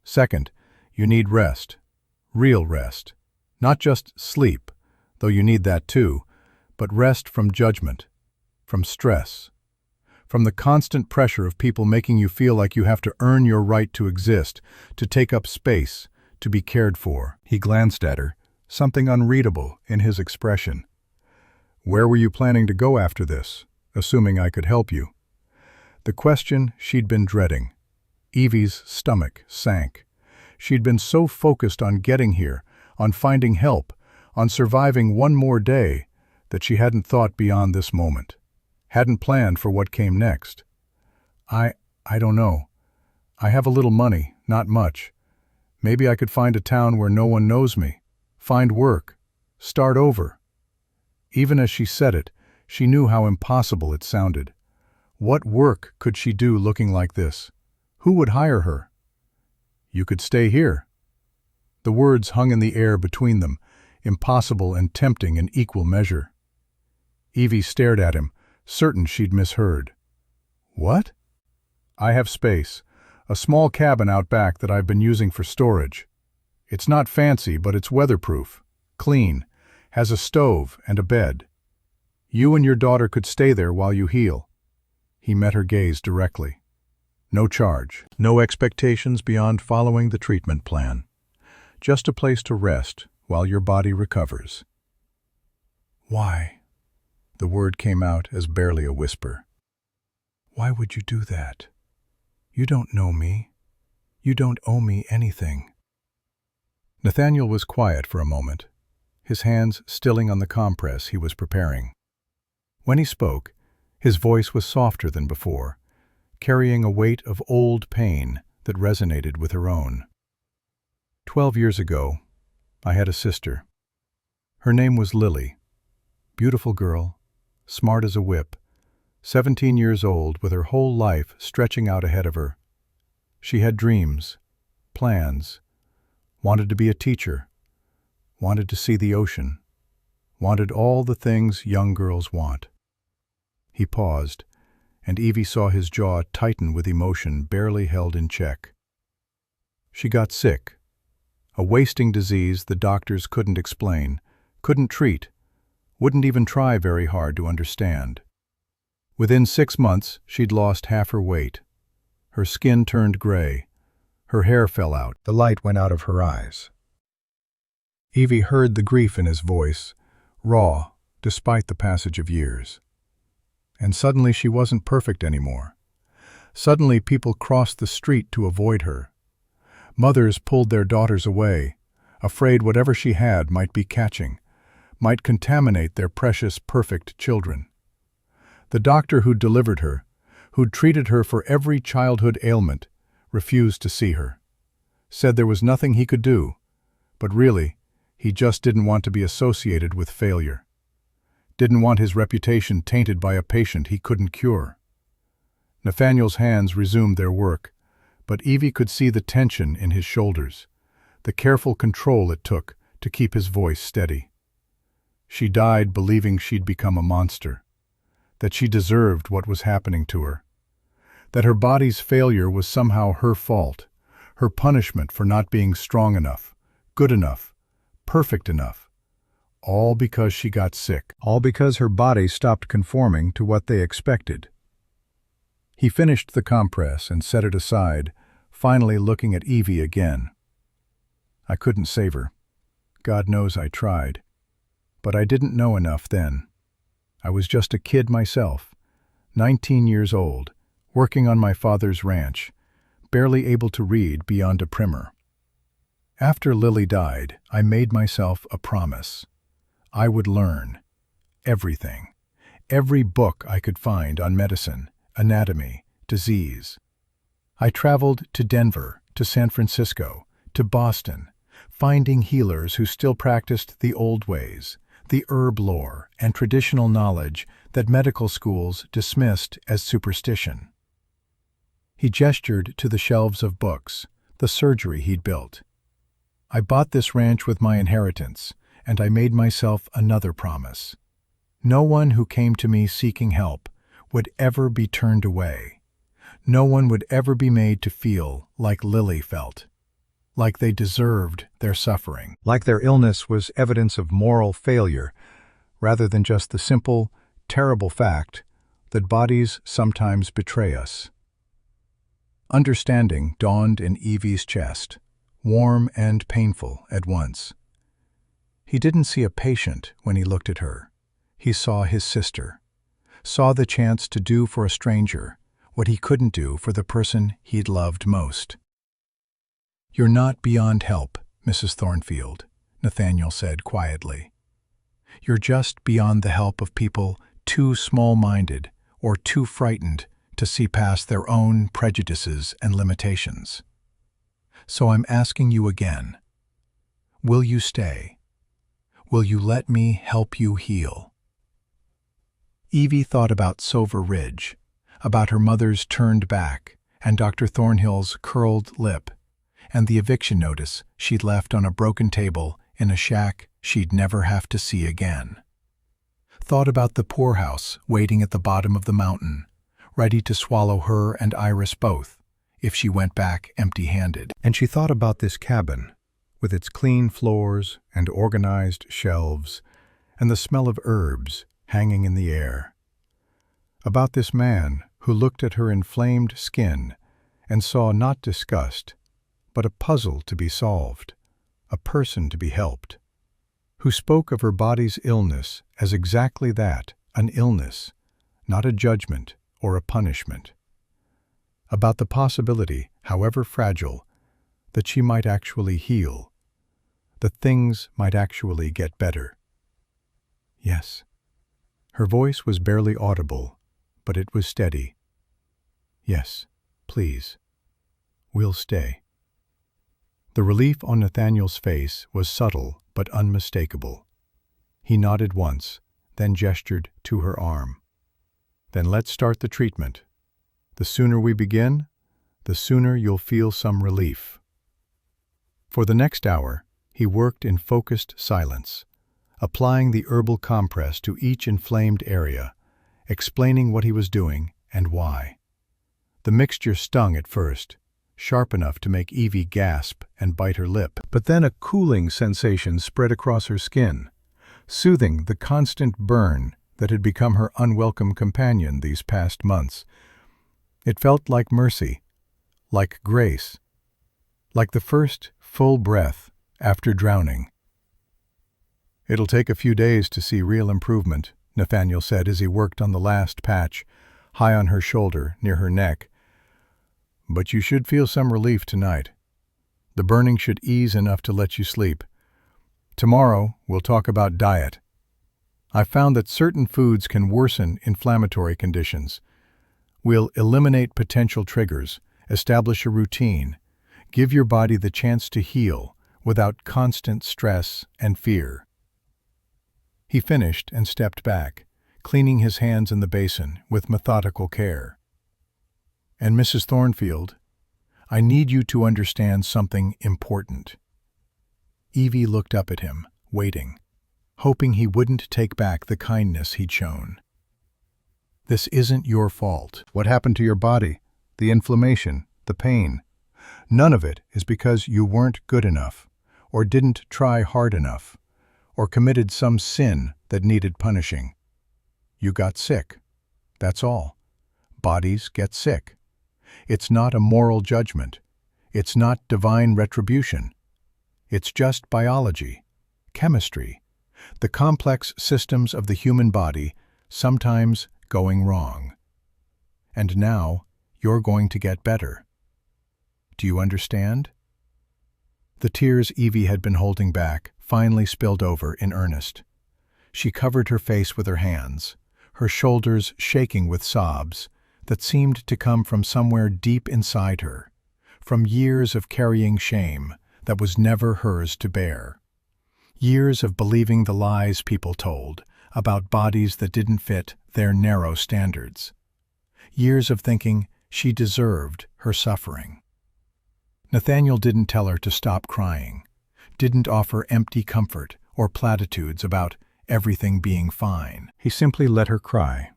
"Second, you need rest, real rest. Not just sleep, though you need that too, but rest from judgment, from stress, from the constant pressure of people making you feel like you have to earn your right to exist, to take up space, to be cared for." He glanced at her, something unreadable in his expression. "Where were you planning to go after this, assuming I could help you?" The question she'd been dreading. Evie's stomach sank. She'd been so focused on getting here, on finding help, on surviving one more day, that she hadn't thought beyond this moment, hadn't planned for what came next. I don't know. I have a little money, not much. Maybe I could find a town where no one knows me, find work, start over." Even as she said it, she knew how impossible it sounded. What work could she do looking like this? Who would hire her? "You could stay here." The words hung in the air between them, impossible and tempting in equal measure. Evie stared at him, certain she'd misheard. "What?" "I have space. A small cabin out back that I've been using for storage. It's not fancy, but it's weatherproof, clean, has a stove and a bed. You and your daughter could stay there while you heal." He met her gaze directly. "No charge, no expectations beyond following the treatment plan. Just a place to rest while your body recovers." "Why?" The word came out as barely a whisper. "Why would you do that? You don't know me. You don't owe me anything." Nathaniel was quiet for a moment, his hands stilling on the compress he was preparing. When he spoke, his voice was softer than before, carrying a weight of old pain that resonated with her own. 12 years ago, I had a sister. Her name was Lily. Beautiful girl, smart as a whip, 17 years old with her whole life stretching out ahead of her. She had dreams, plans, wanted to be a teacher, wanted to see the ocean, wanted all the things young girls want. He paused, and Evie saw his jaw tighten with emotion barely held in check. She got sick, a wasting disease the doctors couldn't explain, couldn't treat, wouldn't even try very hard to understand. Within 6 months, she'd lost half her weight. Her skin turned gray. Her hair fell out. The light went out of her eyes. Evie heard the grief in his voice, raw, despite the passage of years. And suddenly she wasn't perfect anymore. Suddenly people crossed the street to avoid her. Mothers pulled their daughters away, afraid whatever she had might be catching, might contaminate their precious, perfect children. The doctor who'd delivered her, who'd treated her for every childhood ailment, refused to see her. Said there was nothing he could do, but really, he just didn't want to be associated with failure. Didn't want his reputation tainted by a patient he couldn't cure. Nathaniel's hands resumed their work, but Evie could see the tension in his shoulders, the careful control it took to keep his voice steady. She died believing she'd become a monster, that she deserved what was happening to her, that her body's failure was somehow her fault, her punishment for not being strong enough, good enough, perfect enough. All because she got sick. All because her body stopped conforming to what they expected. He finished the compress and set it aside, finally looking at Evie again. "I couldn't save her. God knows I tried. But I didn't know enough then. I was just a kid myself, 19 years old, working on my father's ranch, barely able to read beyond a primer. After Lily died, I made myself a promise. I would learn everything, every book I could find on medicine, anatomy, disease. I traveled to Denver, to San Francisco, to Boston, finding healers who still practiced the old ways, the herb lore and traditional knowledge that medical schools dismissed as superstition. He gestured to the shelves of books, the surgery he'd built. I bought this ranch with my inheritance, and I made myself another promise. No one who came to me seeking help would ever be turned away. No one would ever be made to feel like Lily felt, like they deserved their suffering, like their illness was evidence of moral failure, rather than just the simple, terrible fact that bodies sometimes betray us. Understanding dawned in Evie's chest, warm and painful at once. He didn't see a patient when he looked at her. He saw his sister, saw the chance to do for a stranger what he couldn't do for the person he'd loved most. "You're not beyond help, Mrs. Thornfield," Nathaniel said quietly. "You're just beyond the help of people too small-minded or too frightened to see past their own prejudices and limitations. So I'm asking you again, will you stay? Will you let me help you heal?" Evie thought about Silver Ridge, about her mother's turned back and Dr. Thornhill's curled lip, and the eviction notice she'd left on a broken table in a shack she'd never have to see again. Thought about the poorhouse waiting at the bottom of the mountain, ready to swallow her and Iris both if she went back empty-handed. And she thought about this cabin, with its clean floors and organized shelves, and the smell of herbs hanging in the air. About this man who looked at her inflamed skin and saw not disgust, but a puzzle to be solved, a person to be helped, who spoke of her body's illness as exactly that, an illness, not a judgment or a punishment. About the possibility, however fragile, that she might actually heal, that things might actually get better. Yes. Her voice was barely audible, but it was steady. Yes, please. We'll stay. The relief on Nathaniel's face was subtle but unmistakable. He nodded once, then gestured to her arm. Then let's start the treatment. The sooner we begin, the sooner you'll feel some relief. For the next hour, he worked in focused silence, applying the herbal compress to each inflamed area, explaining what he was doing and why. The mixture stung at first, sharp enough to make Evie gasp and bite her lip, but then a cooling sensation spread across her skin, soothing the constant burn that had become her unwelcome companion these past months. It felt like mercy, like grace, like the first full breath after drowning. "It'll take a few days to see real improvement," Nathaniel said as he worked on the last patch, high on her shoulder, near her neck. "But you should feel some relief tonight. The burning should ease enough to let you sleep. Tomorrow, we'll talk about diet. I've found that certain foods can worsen inflammatory conditions. We'll eliminate potential triggers, establish a routine, give your body the chance to heal without constant stress and fear." He finished and stepped back, cleaning his hands in the basin with methodical care. "And Mrs. Thornfield, I need you to understand something important." Evie looked up at him, waiting, hoping he wouldn't take back the kindness he'd shown. "This isn't your fault. What happened to your body, the inflammation, the pain, none of it is because you weren't good enough, or didn't try hard enough, or committed some sin that needed punishing. You got sick. That's all. Bodies get sick. It's not a moral judgment. It's not divine retribution. It's just biology, chemistry, the complex systems of the human body, sometimes going wrong. And now you're going to get better. Do you understand?" The tears Evie had been holding back finally spilled over in earnest. She covered her face with her hands, her shoulders shaking with sobs that seemed to come from somewhere deep inside her, from years of carrying shame that was never hers to bear. Years of believing the lies people told about bodies that didn't fit their narrow standards. Years of thinking she deserved her suffering. Nathaniel didn't tell her to stop crying, didn't offer empty comfort or platitudes about everything being fine. He simply let her cry,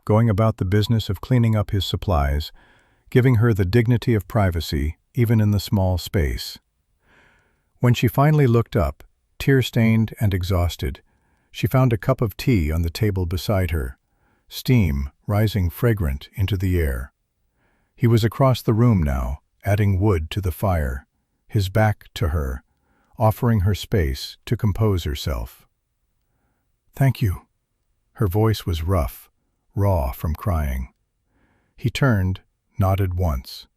going about the business of cleaning up his supplies, giving her the dignity of privacy even in the small space. When she finally looked up, tear-stained and exhausted, she found a cup of tea on the table beside her, steam rising fragrant into the air. He was across the room now, adding wood to the fire, his back to her, offering her space to compose herself. "Thank you." Her voice was rough, raw from crying. He turned, nodded once.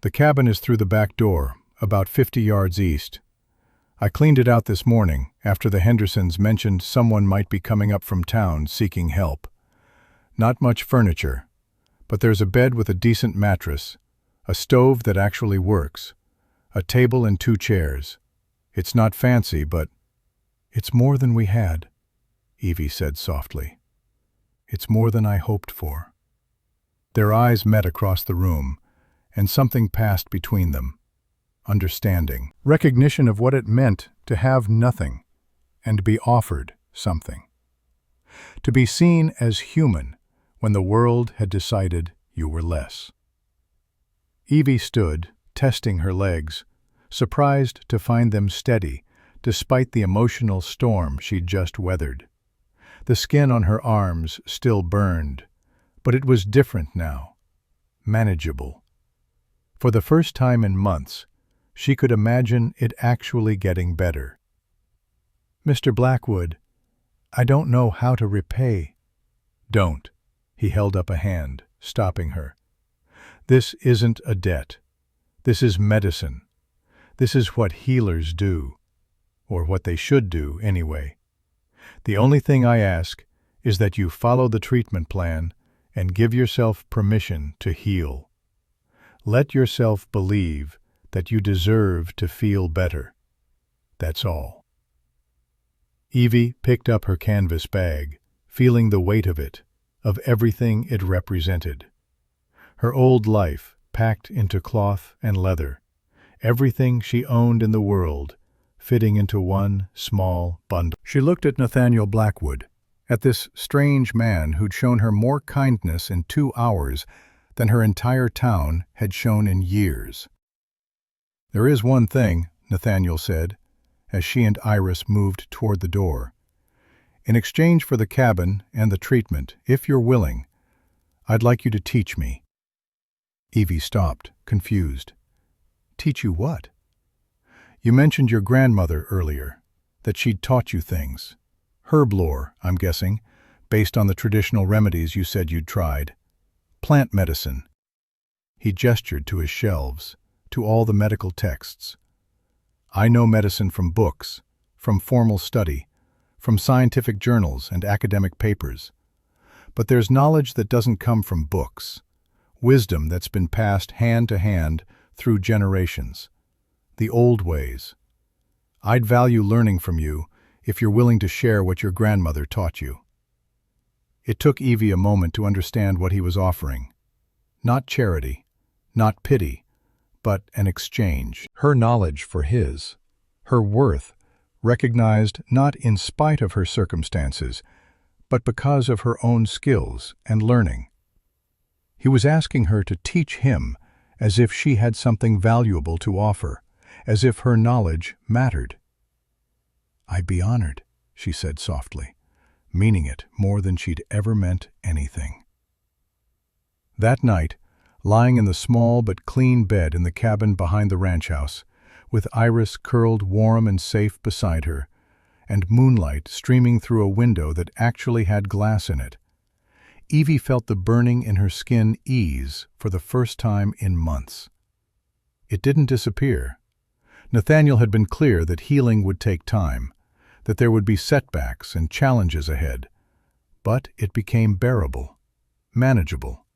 "The cabin is through the back door, about 50 yards east. I cleaned it out this morning after the Hendersons mentioned someone might be coming up from town seeking help. Not much furniture, but there's a bed with a decent mattress, a stove that actually works, a table and 2 chairs. It's not fancy, but it's more than we had," Evie said softly. "It's more than I hoped for." Their eyes met across the room, and something passed between them. understanding, recognition of what it meant to have nothing and be offered something. To be seen as human when the world had decided you were less. Evie stood, testing her legs, surprised to find them steady despite the emotional storm she'd just weathered. The skin on her arms still burned, but it was different now, manageable. For the first time in months, she could imagine it actually getting better. "Mr. Blackwood, I don't know how to repay." "Don't." He held up a hand, stopping her. "This isn't a debt. This is medicine. This is what healers do. Or what they should do, anyway. The only thing I ask is that you follow the treatment plan and give yourself permission to heal. Let yourself believe that you deserve to feel better. That's all." Evie picked up her canvas bag, feeling the weight of it, of everything it represented. Her old life, packed into cloth and leather, everything she owned in the world, fitting into one small bundle. She looked at Nathaniel Blackwood, at this strange man who'd shown her more kindness in 2 hours than her entire town had shown in years. "There is one thing," Nathaniel said, as she and Iris moved toward the door. "In exchange for the cabin and the treatment, if you're willing, I'd like you to teach me." Evie stopped, confused. "Teach you what?" "You mentioned your grandmother earlier, that she'd taught you things. Herb lore, I'm guessing, based on the traditional remedies you said you'd tried. Plant medicine." He gestured to his shelves, to all the medical texts. "I know medicine from books, from formal study, from scientific journals and academic papers. But there's knowledge that doesn't come from books, wisdom that's been passed hand to hand through generations. The old ways. I'd value learning from you if you're willing to share what your grandmother taught you." It took Evie a moment to understand what he was offering. Not charity, not pity, but an exchange. Her knowledge for his, her worth, recognized not in spite of her circumstances, but because of her own skills and learning. He was asking her to teach him as if she had something valuable to offer, as if her knowledge mattered. "I'd be honored," she said softly, meaning it more than she'd ever meant anything. That night, lying in the small but clean bed in the cabin behind the ranch house, with Iris curled warm and safe beside her, and moonlight streaming through a window that actually had glass in it, Evie felt the burning in her skin ease for the first time in months. It didn't disappear. Nathaniel had been clear that healing would take time, that there would be setbacks and challenges ahead, but it became bearable, manageable.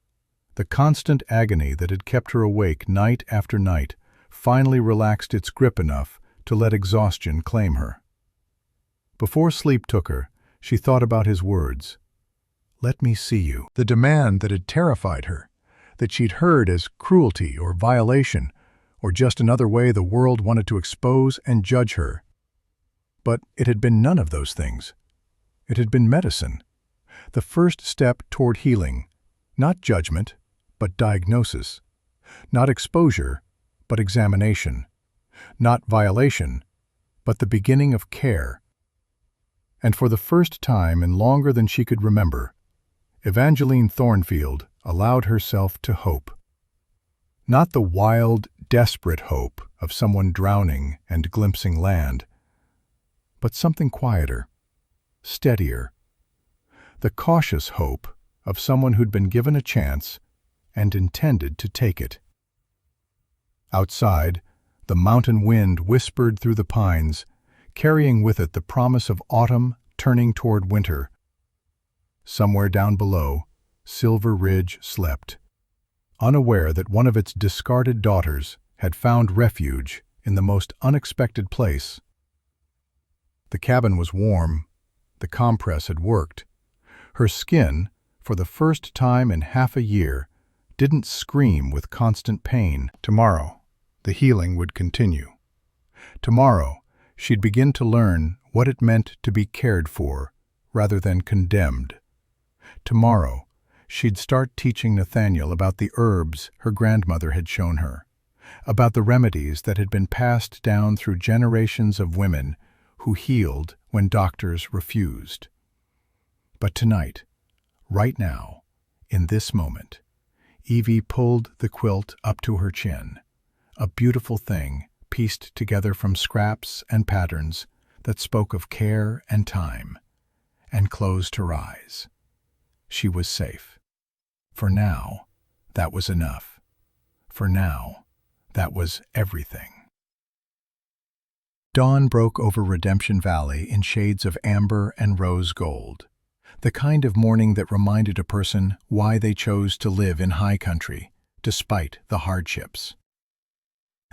The constant agony that had kept her awake night after night finally relaxed its grip enough to let exhaustion claim her. Before sleep took her, she thought about his words. "Let me see you." The demand that had terrified her, that she'd heard as cruelty or violation, or just another way the world wanted to expose and judge her. But it had been none of those things. It had been medicine. The first step toward healing, not judgment, but diagnosis. Not exposure, but examination. Not violation, but the beginning of care. And for the first time in longer than she could remember, Evangeline Thornfield allowed herself to hope. Not the wild, desperate hope of someone drowning and glimpsing land, but something quieter, steadier. The cautious hope of someone who'd been given a chance and intended to take it. Outside, the mountain wind whispered through the pines, carrying with it the promise of autumn turning toward winter. Somewhere down below, Silver Ridge slept, unaware that one of its discarded daughters had found refuge in the most unexpected place. The cabin was warm. The compress had worked. Her skin, for the first time in half a year, didn't scream with constant pain. Tomorrow, The healing would continue. Tomorrow, she'd begin to learn what it meant to be cared for rather than condemned. Tomorrow, she'd start teaching Nathaniel about the herbs her grandmother had shown her, about the remedies that had been passed down through generations of women who healed when doctors refused. But tonight, right now, in this moment, Evie pulled the quilt up to her chin, a beautiful thing pieced together from scraps and patterns that spoke of care and time, and closed her eyes. She was safe. For now, that was enough. For now, that was everything. Dawn broke over Redemption Valley in shades of amber and rose gold, the kind of morning that reminded a person why they chose to live in high country, despite the hardships.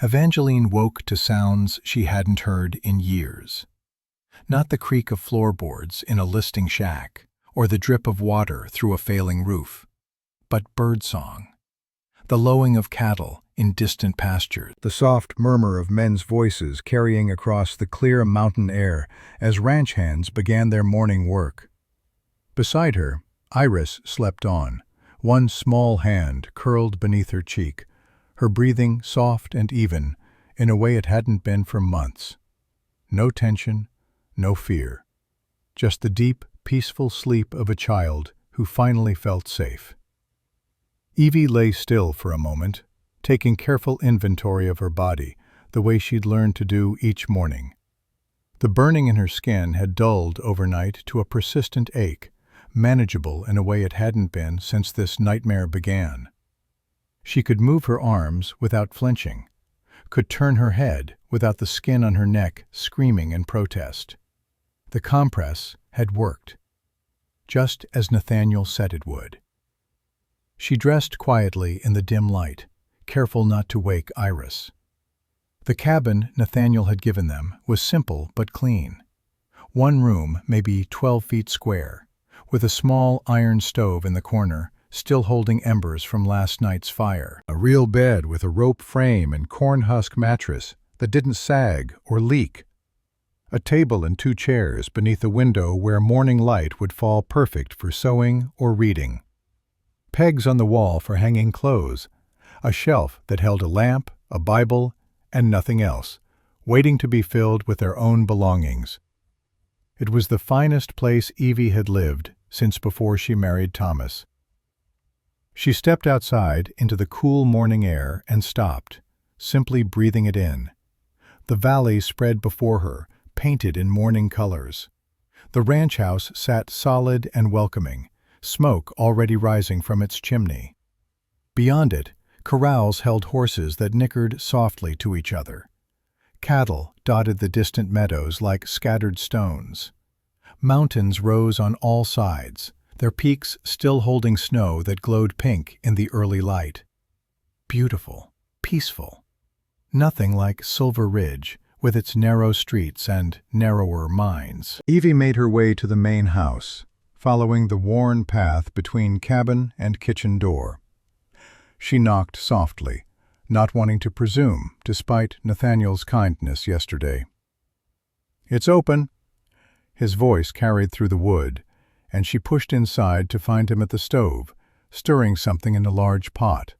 Evangeline woke to sounds she hadn't heard in years. Not the creak of floorboards in a listing shack, or the drip of water through a failing roof, but birdsong, the lowing of cattle in distant pastures, the soft murmur of men's voices carrying across the clear mountain air as ranch hands began their morning work. Beside her, Iris slept on, one small hand curled beneath her cheek, her breathing soft and even, in a way it hadn't been for months. No tension, no fear, just the deep, peaceful sleep of a child who finally felt safe. Evie lay still for a moment, taking careful inventory of her body, the way she'd learned to do each morning. The burning in her skin had dulled overnight to a persistent ache, manageable in a way it hadn't been since this nightmare began. She could move her arms without flinching, could turn her head without the skin on her neck screaming in protest. The compress had worked, just as Nathaniel said it would. She dressed quietly in the dim light, careful not to wake Iris. The cabin Nathaniel had given them was simple but clean. One room, maybe 12 feet square, with a small iron stove in the corner, still holding embers from last night's fire. A real bed with a rope frame and corn husk mattress that didn't sag or leak. A table and 2 chairs beneath a window where morning light would fall perfect for sewing or reading. Pegs on the wall for hanging clothes. A shelf that held a lamp, a Bible, and nothing else, waiting to be filled with their own belongings. It was the finest place Evie had lived since before she married Thomas. She stepped outside into the cool morning air and stopped, simply breathing it in. The valley spread before her, painted in morning colors. The ranch house sat solid and welcoming, smoke already rising from its chimney. Beyond it, corrals held horses that nickered softly to each other. Cattle dotted the distant meadows like scattered stones. Mountains rose on all sides, their peaks still holding snow that glowed pink in the early light. Beautiful, peaceful. Nothing like Silver Ridge, with its narrow streets and narrower minds. Evie made her way to the main house, following the worn path between cabin and kitchen door. She knocked softly, not wanting to presume, despite Nathaniel's kindness yesterday. "It's open." His voice carried through the wood, and she pushed inside to find him at the stove, stirring something in a large pot.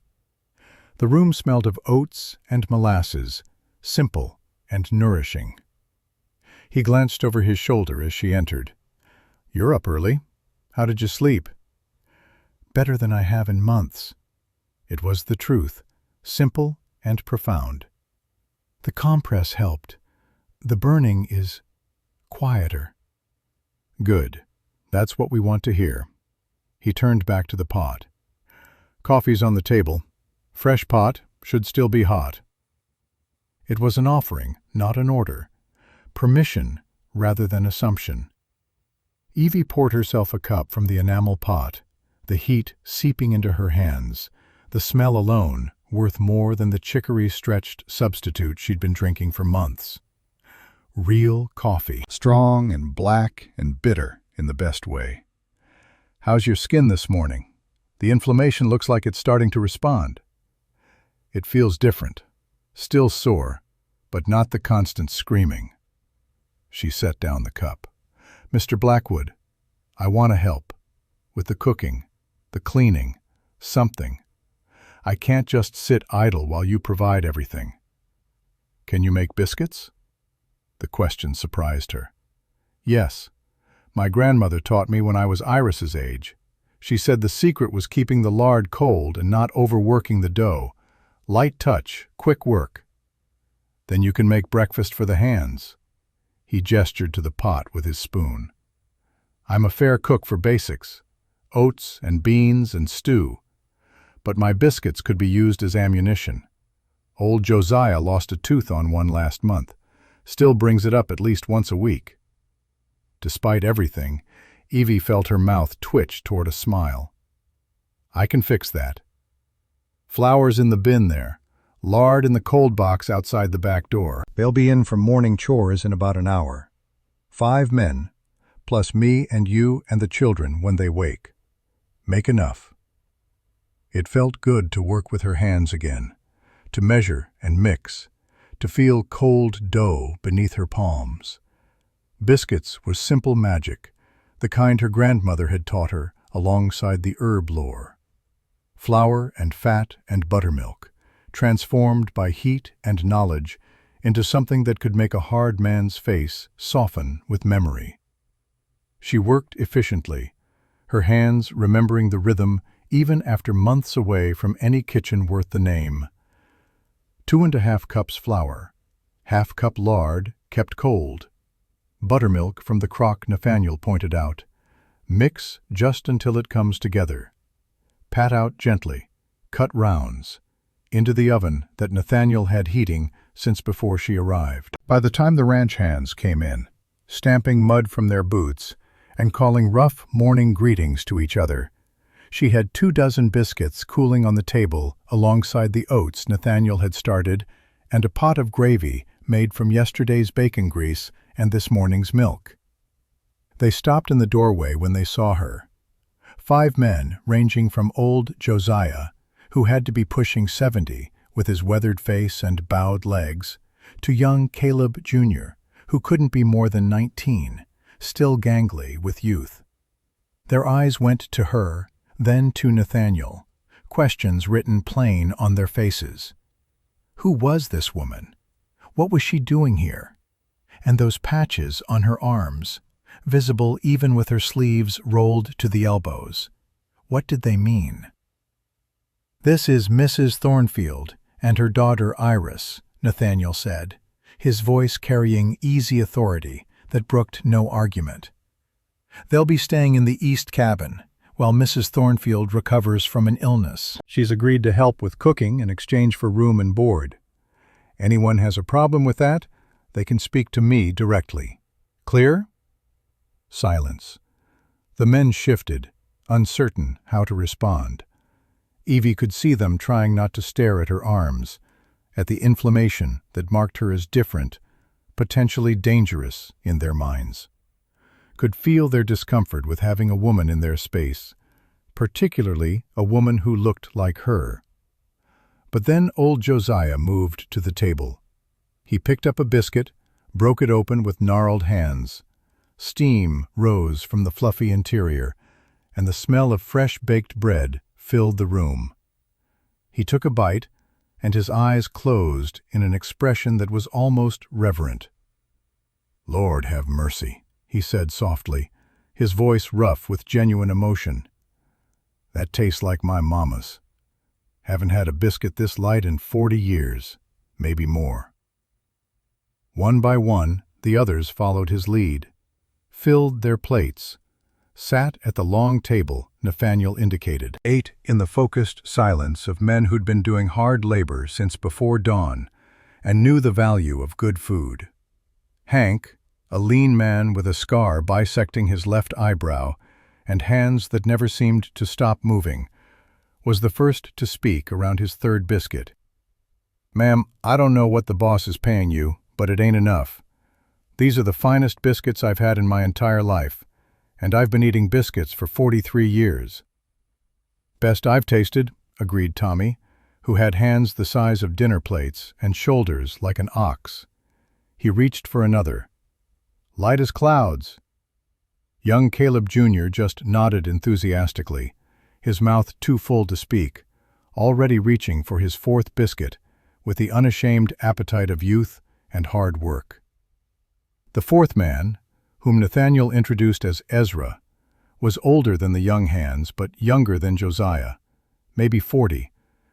The room smelled of oats and molasses, simple and nourishing. He glanced over his shoulder as she entered. "You're up early. How did you sleep?" "Better than I have in months." It was the truth, simple and profound. "The compress helped. The burning is quieter." "Good. That's what we want to hear." He turned back to the pot. "Coffee's on the table. Fresh pot, should still be hot." It was an offering, not an order. Permission rather than assumption. Evie poured herself a cup from the enamel pot, the heat seeping into her hands, the smell alone worth more than the chicory-stretched substitute she'd been drinking for months. Real coffee, strong and black and bitter in the best way. "How's your skin this morning? The inflammation looks like it's starting to respond." "It feels different. Still sore, but not the constant screaming. She set down the cup. "Mr. Blackwood, I want to help. With the cooking, the cleaning, something. I can't just sit idle while you provide everything." "Can you make biscuits?" The question surprised her. "Yes. My grandmother taught me when I was Iris's age. She said the secret was keeping the lard cold and not overworking the dough. Light touch, quick work." "Then you can make breakfast for the hands." He gestured to the pot with his spoon. "I'm a fair cook for basics, oats and beans and stew. But my biscuits could be used as ammunition. Old Josiah lost a tooth on one last month. Still brings it up at least once a week." Despite everything, Evie felt her mouth twitch toward a smile. "I can fix that. Flour's in the bin there. Lard in the cold box outside the back door." They'll be in from morning chores in about an hour. 5 men, plus me and you and the children when they wake. Make enough. It felt good to work with her hands again, to measure and mix, to feel cold dough beneath her palms. Biscuits was simple magic, the kind her grandmother had taught her alongside the herb lore. Flour and fat and buttermilk, transformed by heat and knowledge into something that could make a hard man's face soften with memory. She worked efficiently, her hands remembering the rhythm even after months away from any kitchen worth the name. 2½ cups flour, ½ cup lard kept cold. Buttermilk from the crock Nathaniel pointed out. Mix just until it comes together. Pat out gently, cut rounds, into the oven that Nathaniel had heating since before she arrived. By the time the ranch hands came in, stamping mud from their boots and calling rough morning greetings to each other, she had 24 biscuits cooling on the table alongside the oats Nathaniel had started and a pot of gravy made from yesterday's bacon grease and this morning's milk. They stopped in the doorway when they saw her. 5 men ranging from old Josiah, who had to be pushing 70 with his weathered face and bowed legs, to young Caleb Jr., who couldn't be more than 19, still gangly with youth. Their eyes went to her, then to Nathaniel, questions written plain on their faces. Who was this woman? What was she doing here? And those patches on her arms, visible even with her sleeves rolled to the elbows, what did they mean? "This is Mrs. Thornfield and her daughter Iris," Nathaniel said, his voice carrying easy authority that brooked no argument. "They'll be staying in the east cabin while Mrs. Thornfield recovers from an illness. She's agreed to help with cooking in exchange for room and board. Anyone has a problem with that, they can speak to me directly. Clear?" Silence. The men shifted, uncertain how to respond. Evie could see them trying not to stare at her arms, at the inflammation that marked her as different, potentially dangerous in their minds. Could feel their discomfort with having a woman in their space, particularly a woman who looked like her. But then old Josiah moved to the table. He picked up a biscuit, broke it open with gnarled hands. Steam rose from the fluffy interior, and the smell of fresh baked bread filled the room. He took a bite, and his eyes closed in an expression that was almost reverent. "Lord have mercy," he said softly, his voice rough with genuine emotion. "That tastes like my mama's. Haven't had a biscuit this light in 40 years, maybe more." One by one, the others followed his lead, filled their plates, sat at the long table Nathaniel indicated, ate in the focused silence of men who'd been doing hard labor since before dawn and knew the value of good food. Hank, a lean man with a scar bisecting his left eyebrow and hands that never seemed to stop moving, was the first to speak around his third biscuit. "Ma'am, I don't know what the boss is paying you, but it ain't enough. These are the finest biscuits I've had in my entire life, and I've been eating biscuits for 43 years. "Best I've tasted," agreed Tommy, who had hands the size of dinner plates and shoulders like an ox. He reached for another. "Light as clouds." Young Caleb Jr. just nodded enthusiastically, his mouth too full to speak, already reaching for his fourth biscuit with the unashamed appetite of youth and hard work. The fourth man, whom Nathaniel introduced as Ezra, was older than the young hands but younger than Josiah, maybe 40,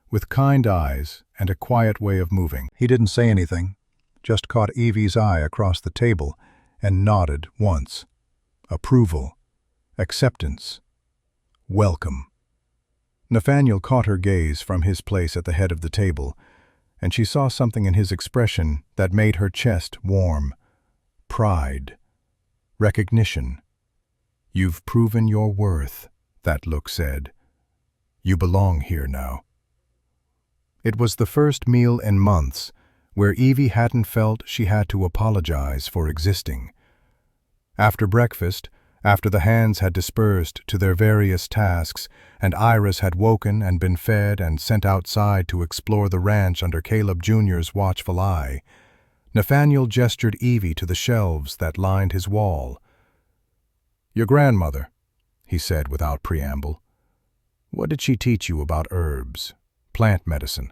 with kind eyes and a quiet way of moving. He didn't say anything, just caught Evie's eye across the table and nodded once. Approval, acceptance, welcome. Nathaniel caught her gaze from his place at the head of the table, and she saw something in his expression that made her chest warm. Pride. Recognition. "You've proven your worth," that look said. "You belong here now." It was the first meal in months where Evie hadn't felt she had to apologize for existing. After breakfast, after the hands had dispersed to their various tasks and Iris had woken and been fed and sent outside to explore the ranch under Caleb Jr.'s watchful eye, Nathaniel gestured Evie to the shelves that lined his wall. "Your grandmother," he said without preamble. "What did she teach you about herbs, plant medicine?"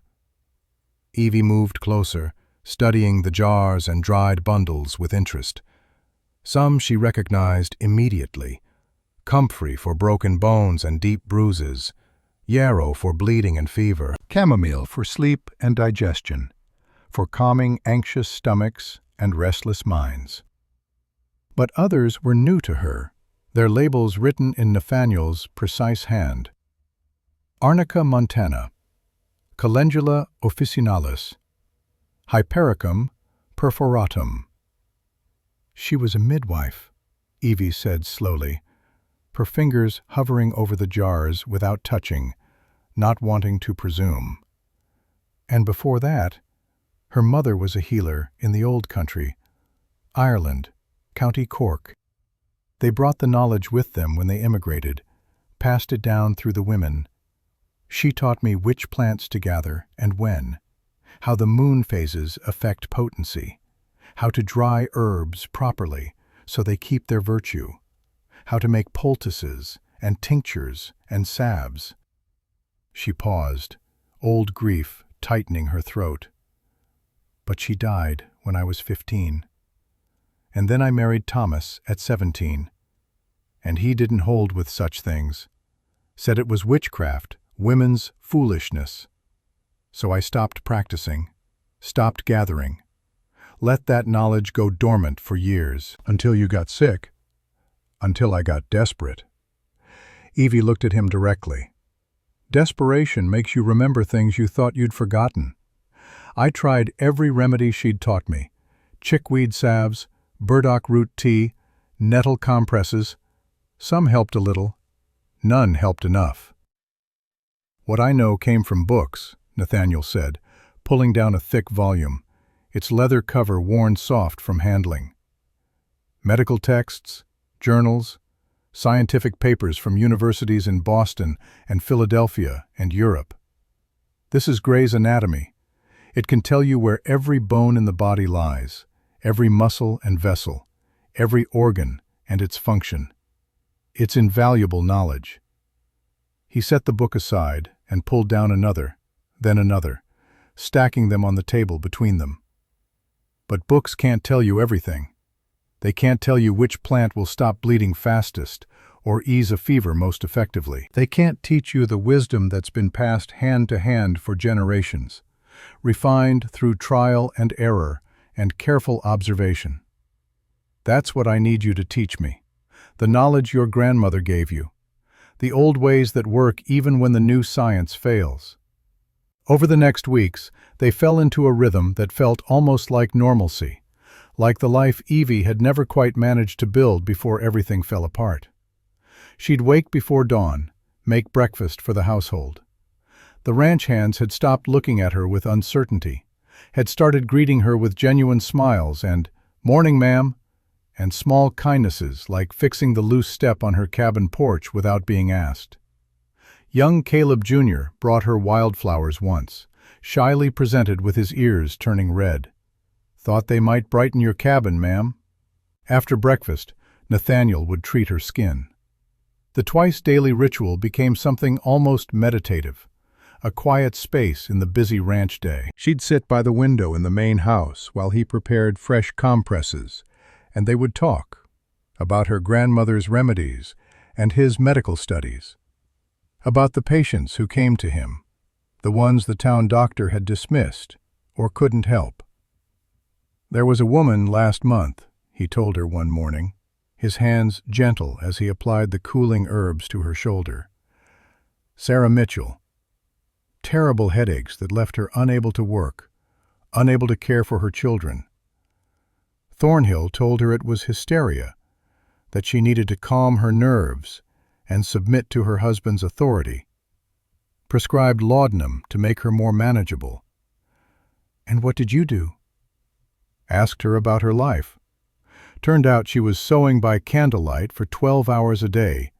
Evie moved closer, studying the jars and dried bundles with interest. Some she recognized immediately: comfrey for broken bones and deep bruises, yarrow for bleeding and fever, chamomile for sleep and digestion, for calming anxious stomachs and restless minds. But others were new to her, their labels written in Nathaniel's precise hand. Arnica montana, Calendula officinalis, Hypericum perforatum. "She was a midwife," Evie said slowly, her fingers hovering over the jars without touching, not wanting to presume. "And before that, her mother was a healer in the old country, Ireland, County Cork. They brought the knowledge with them when they immigrated, passed it down through the women. She taught me which plants to gather and when, how the moon phases affect potency, how to dry herbs properly so they keep their virtue, how to make poultices and tinctures and salves." She paused, old grief tightening her throat. "But she died when I was 15. And then I married Thomas at 17. And he didn't hold with such things. Said it was witchcraft, women's foolishness. So I stopped practicing, stopped gathering. Let that knowledge go dormant for years." "Until you got sick." "Until I got desperate." Evie looked at him directly. "Desperation makes you remember things you thought you'd forgotten. I tried every remedy she'd taught me. Chickweed salves, burdock root tea, nettle compresses. Some helped a little. None helped enough." "What I know came from books," Nathaniel said, pulling down a thick volume, its leather cover worn soft from handling. "Medical texts, journals, scientific papers from universities in Boston and Philadelphia and Europe. This is Gray's Anatomy. It can tell you where every bone in the body lies, every muscle and vessel, every organ and its function. It's invaluable knowledge." He set the book aside and pulled down another, then another, stacking them on the table between them. "But books can't tell you everything. They can't tell you which plant will stop bleeding fastest or ease a fever most effectively. They can't teach you the wisdom that's been passed hand to hand for generations, refined through trial and error and careful observation. That's what I need you to teach me, the knowledge your grandmother gave you, the old ways that work even when the new science fails." Over the next weeks, they fell into a rhythm that felt almost like normalcy, like the life Evie had never quite managed to build before everything fell apart. She'd wake before dawn, make breakfast for the household. The ranch hands had stopped looking at her with uncertainty, had started greeting her with genuine smiles and "Morning, ma'am," and small kindnesses like fixing the loose step on her cabin porch without being asked. Young Caleb Jr. brought her wildflowers once, shyly presented with his ears turning red. "Thought they might brighten your cabin, ma'am." After breakfast, Nathaniel would treat her skin. The twice-daily ritual became something almost meditative, a quiet space in the busy ranch day. She'd sit by the window in the main house while he prepared fresh compresses, and they would talk about her grandmother's remedies and his medical studies, about the patients who came to him, the ones the town doctor had dismissed or couldn't help. "There was a woman last month," he told her one morning, his hands gentle as he applied the cooling herbs to her shoulder. "Sarah Mitchell. Terrible headaches that left her unable to work, unable to care for her children. Thornhill told her it was hysteria, that she needed to calm her nerves and submit to her husband's authority. Prescribed laudanum to make her more manageable." "And what did you do?" Asked her about her life. Turned out she was sewing by candlelight for 12 hours a day,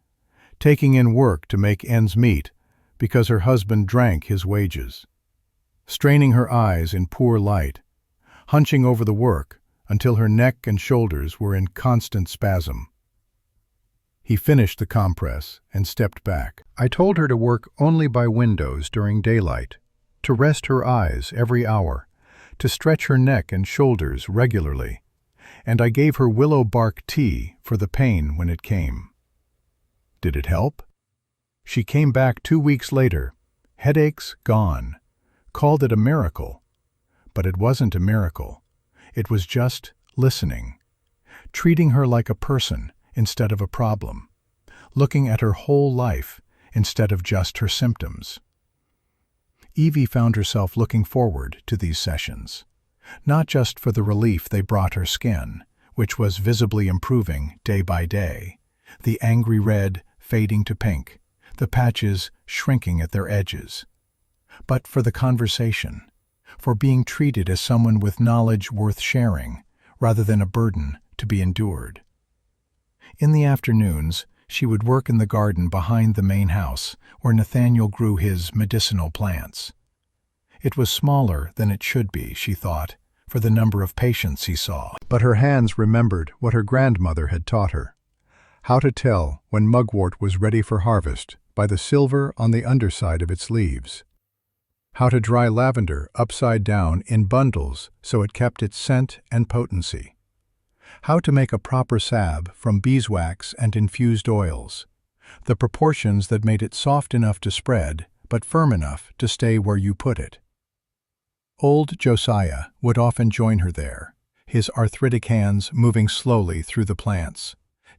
taking in work to make ends meet because her husband drank his wages. Straining her eyes in poor light, hunching over the work until her neck and shoulders were in constant spasm. He finished the compress and stepped back. "I told her to work only by windows during daylight, to rest her eyes every hour, to stretch her neck and shoulders regularly, and I gave her willow bark tea for the pain when it came." Did it help? She came back 2 weeks later, headaches gone, called it a miracle. But it wasn't a miracle. It was just listening, treating her like a person instead of a problem, looking at her whole life instead of just her symptoms. Evie found herself looking forward to these sessions, not just for the relief they brought her skin, which was visibly improving day by day, the angry red fading to pink, the patches shrinking at their edges, but for the conversation, for being treated as someone with knowledge worth sharing, rather than a burden to be endured. In the afternoons, she would work in the garden behind the main house, where Nathaniel grew his medicinal plants. It was smaller than it should be, she thought, for the number of patients he saw. But her hands remembered what her grandmother had taught her: how to tell when mugwort was ready for harvest by the silver on the underside of its leaves, how to dry lavender upside down in bundles so it kept its scent and potency, how to make a proper salve from beeswax and infused oils, the proportions that made it soft enough to spread but firm enough to stay where you put it. Old Josiah would often join her there, his arthritic hands moving slowly through the plants,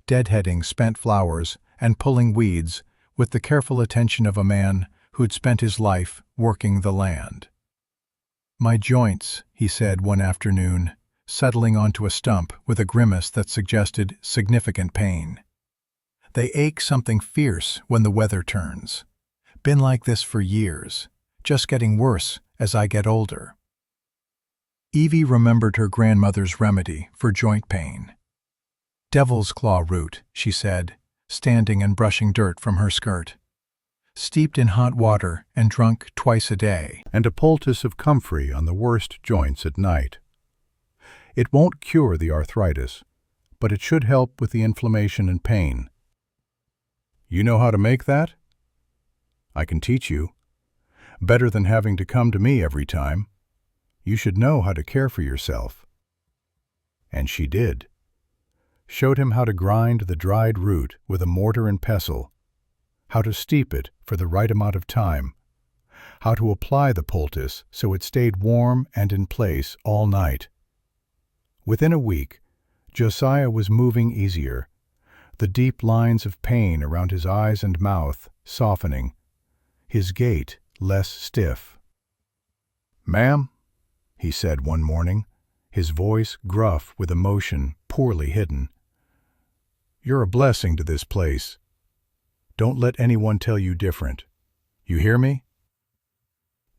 deadheading spent flowers and pulling weeds with the careful attention of a man who'd spent his life working the land. "My joints," he said one afternoon, settling onto a stump with a grimace that suggested significant pain. "They ache something fierce when the weather turns. Been like this for years, just getting worse as I get older." Evie remembered her grandmother's remedy for joint pain. "Devil's claw root," she said, standing and brushing dirt from her skirt. "Steeped in hot water and drunk twice a day. And a poultice of comfrey on the worst joints at night. It won't cure the arthritis, but it should help with the inflammation and pain. You know how to make that? I can teach you. Better than having to come to me every time. You should know how to care for yourself." And she did. Showed him how to grind the dried root with a mortar and pestle, how to steep it for the right amount of time, how to apply the poultice so it stayed warm and in place all night. Within a week, Josiah was moving easier, the deep lines of pain around his eyes and mouth softening, his gait less stiff. "Ma'am," he said one morning, his voice gruff with emotion poorly hidden, "you're a blessing to this place. Don't let anyone tell you different. You hear me?"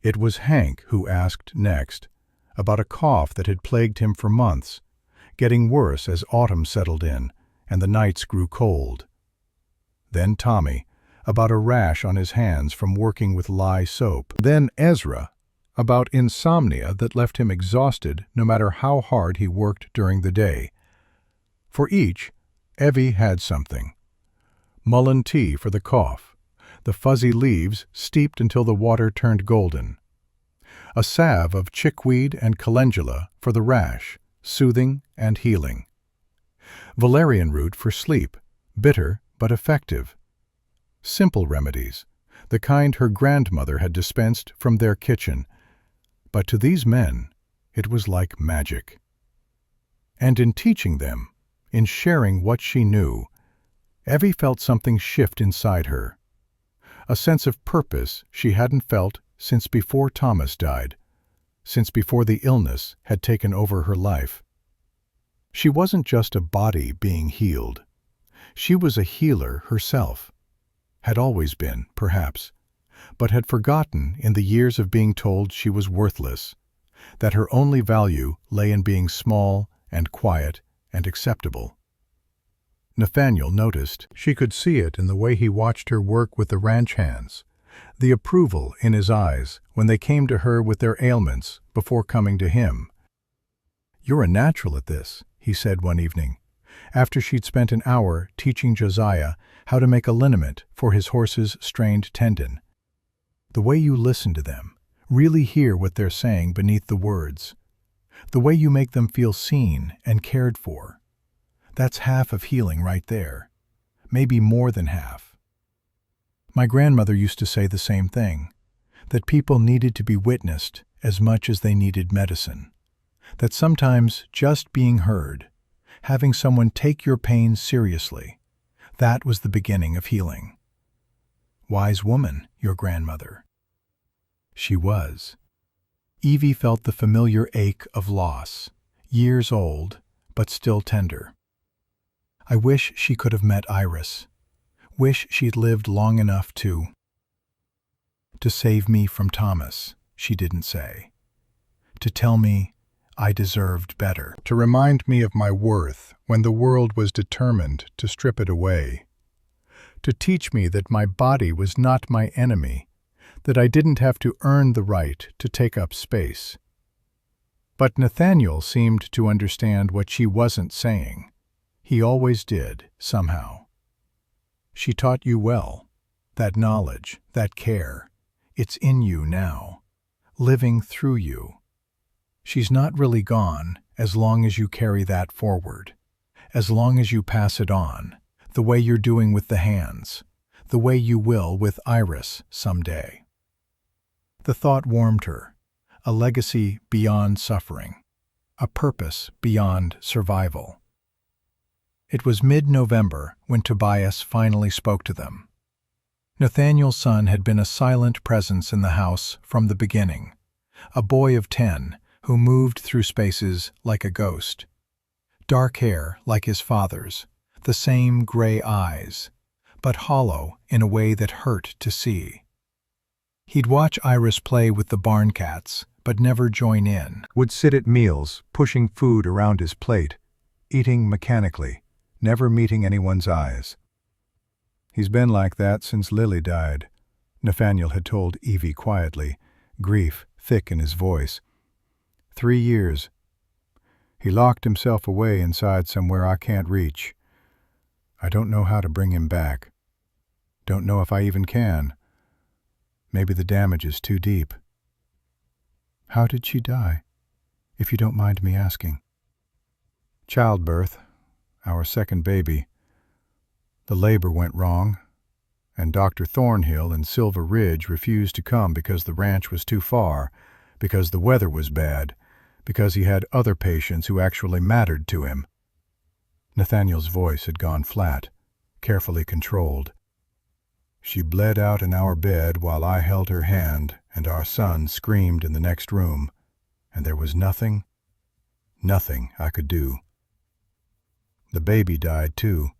It was Hank who asked next, about a cough that had plagued him for months, getting worse as autumn settled in and the nights grew cold. Then Tommy, about a rash on his hands from working with lye soap. Then Ezra, about insomnia that left him exhausted no matter how hard he worked during the day. For each, Evie had something. Mullein tea for the cough, the fuzzy leaves steeped until the water turned golden. A salve of chickweed and calendula for the rash, soothing and healing. Valerian root for sleep, bitter but effective. Simple remedies, the kind her grandmother had dispensed from their kitchen, but to these men it was like magic. And in teaching them, in sharing what she knew, Evie felt something shift inside her. A sense of purpose she hadn't felt since before Thomas died, since before the illness had taken over her life. She wasn't just a body being healed. She was a healer herself. Had always been, perhaps, but had forgotten in the years of being told she was worthless, that her only value lay in being small and quiet and acceptable. Nathaniel noticed. She could see it in the way he watched her work with the ranch hands, the approval in his eyes when they came to her with their ailments before coming to him. "You're a natural at this," he said one evening, after she'd spent an hour teaching Josiah how to make a liniment for his horse's strained tendon. "The way you listen to them, really hear what they're saying beneath the words. The way you make them feel seen and cared for. That's half of healing right there. Maybe more than half." My grandmother used to say the same thing, that people needed to be witnessed as much as they needed medicine. That sometimes just being heard, having someone take your pain seriously, that was the beginning of healing. Wise woman, your grandmother. She was. Evie felt the familiar ache of loss, years old, but still tender. I wish she could have met Iris. Wish she'd lived long enough to save me from Thomas, she didn't say. To tell me I deserved better. To remind me of my worth when the world was determined to strip it away. To teach me that my body was not my enemy, that I didn't have to earn the right to take up space. But Nathaniel seemed to understand what she wasn't saying. He always did, somehow. She taught you well. That knowledge, that care, it's in you now, living through you. She's not really gone as long as you carry that forward, as long as you pass it on, the way you're doing with the hands, the way you will with Iris someday. The thought warmed her, a legacy beyond suffering, a purpose beyond survival. It was mid-November when Tobias finally spoke to them. Nathaniel's son had been a silent presence in the house from the beginning, a boy of 10 who moved through spaces like a ghost. Dark hair like his father's, the same gray eyes, but hollow in a way that hurt to see. He'd watch Iris play with the barn cats, but never join in. Would sit at meals, pushing food around his plate, eating mechanically, never meeting anyone's eyes. "He's been like that since Lily died," Nathaniel had told Evie quietly, grief thick in his voice. 3 years. He locked himself away inside somewhere I can't reach. I don't know how to bring him back. Don't know if I even can. Maybe the damage is too deep. How did she die, if you don't mind me asking? Childbirth. Our second baby. The labor went wrong, and Dr. Thornhill in Silver Ridge refused to come because the ranch was too far, because the weather was bad, because he had other patients who actually mattered to him. Nathaniel's voice had gone flat, carefully controlled. She bled out in our bed while I held her hand, and our son screamed in the next room, and there was nothing I could do. The baby died too.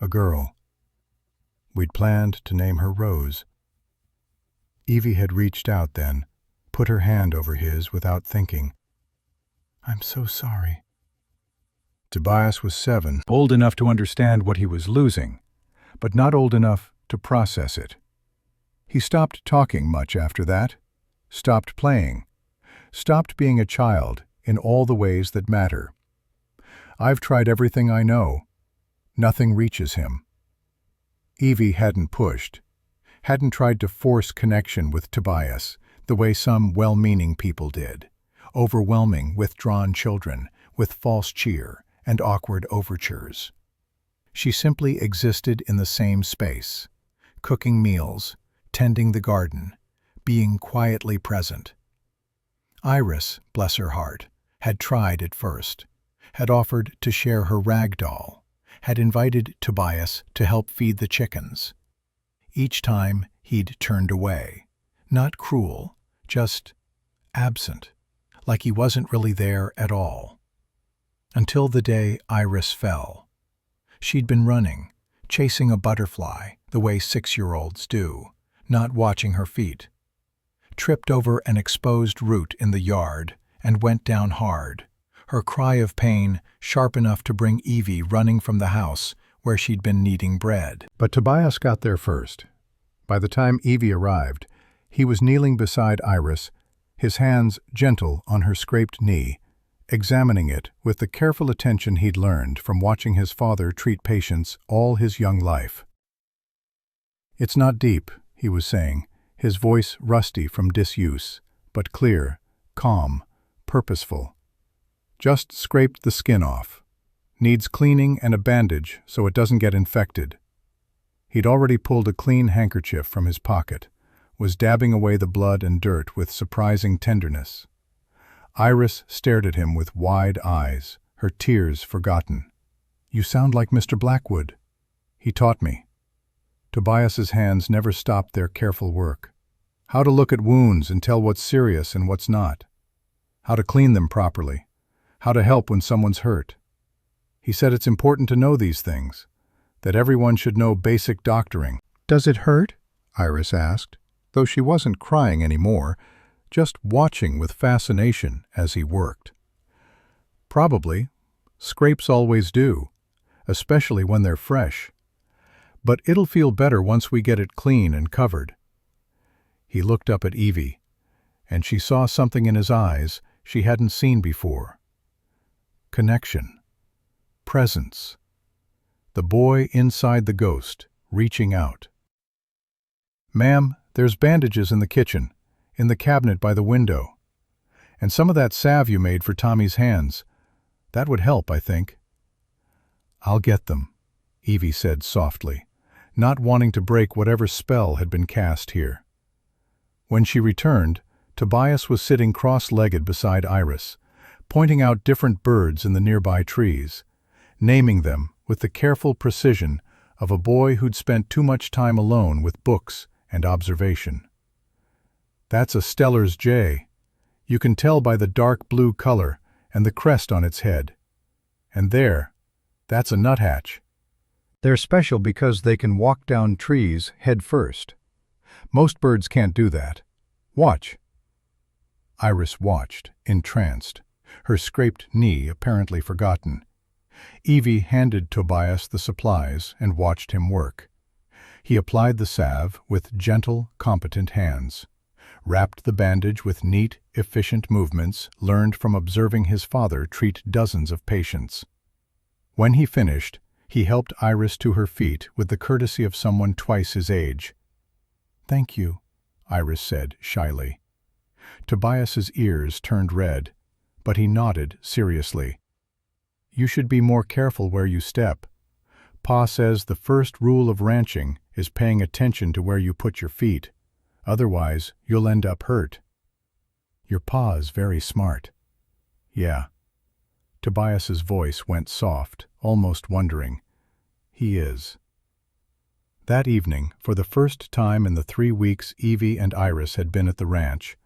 A girl. We'd planned to name her Rose. Evie had reached out then, put her hand over his without thinking. "I'm so sorry." Tobias was 7, old enough to understand what he was losing, but not old enough to process it. He stopped talking much after that, stopped playing, stopped being a child in all the ways that matter. I've tried everything I know. Nothing reaches him. Evie hadn't pushed, hadn't tried to force connection with Tobias the way some well-meaning people did, overwhelming withdrawn children with false cheer and awkward overtures. She simply existed in the same space, cooking meals, tending the garden, being quietly present. Iris, bless her heart, had tried at first, had offered to share her rag doll, had invited Tobias to help feed the chickens. Each time he'd turned away, not cruel, just absent, like he wasn't really there at all. Until the day Iris fell. She'd been running, chasing a butterfly the way 6-year-olds do, not watching her feet. Tripped over an exposed root in the yard and went down hard, her cry of pain sharp enough to bring Evie running from the house where she'd been kneading bread. But Tobias got there first. By the time Evie arrived, he was kneeling beside Iris, his hands gentle on her scraped knee, examining it with the careful attention he'd learned from watching his father treat patients all his young life. "It's not deep," he was saying, his voice rusty from disuse, but clear, calm, purposeful. "Just scraped the skin off. Needs cleaning and a bandage so it doesn't get infected." He'd already pulled a clean handkerchief from his pocket, was dabbing away the blood and dirt with surprising tenderness. Iris stared at him with wide eyes, her tears forgotten. "You sound like Mr. Blackwood. He taught me." Tobias's hands never stopped their careful work. How to look at wounds and tell what's serious and what's not. How to clean them properly. How to help when someone's hurt. He said it's important to know these things, that everyone should know basic doctoring. "Does it hurt?" Iris asked, though she wasn't crying anymore, just watching with fascination as he worked. "Probably. Scrapes always do, especially when they're fresh. But it'll feel better once we get it clean and covered." He looked up at Evie, and she saw something in his eyes she hadn't seen before. Connection. Presence. The boy inside the ghost, reaching out. "Ma'am, there's bandages in the kitchen, in the cabinet by the window. And some of that salve you made for Tommy's hands. That would help, I think." "I'll get them," Evie said softly, not wanting to break whatever spell had been cast here. When she returned, Tobias was sitting cross-legged beside Iris, pointing out different birds in the nearby trees, naming them with the careful precision of a boy who'd spent too much time alone with books and observation. "That's a Steller's jay. You can tell by the dark blue color and the crest on its head. And there, that's a nuthatch. They're special because they can walk down trees head first. Most birds can't do that. Watch." Iris watched, entranced, her scraped knee apparently forgotten. Evie handed Tobias the supplies and watched him work. He applied the salve with gentle, competent hands, wrapped the bandage with neat, efficient movements learned from observing his father treat dozens of patients. When he finished, he helped Iris to her feet with the courtesy of someone twice his age. "Thank you," Iris said shyly. Tobias's ears turned red, but he nodded seriously. "You should be more careful where you step. Pa says the first rule of ranching is paying attention to where you put your feet. Otherwise, you'll end up hurt." "Your pa is very smart." "Yeah." Tobias's voice went soft, almost wondering. "He is." That evening, for the first time in the 3 weeks Evie and Iris had been at the ranch,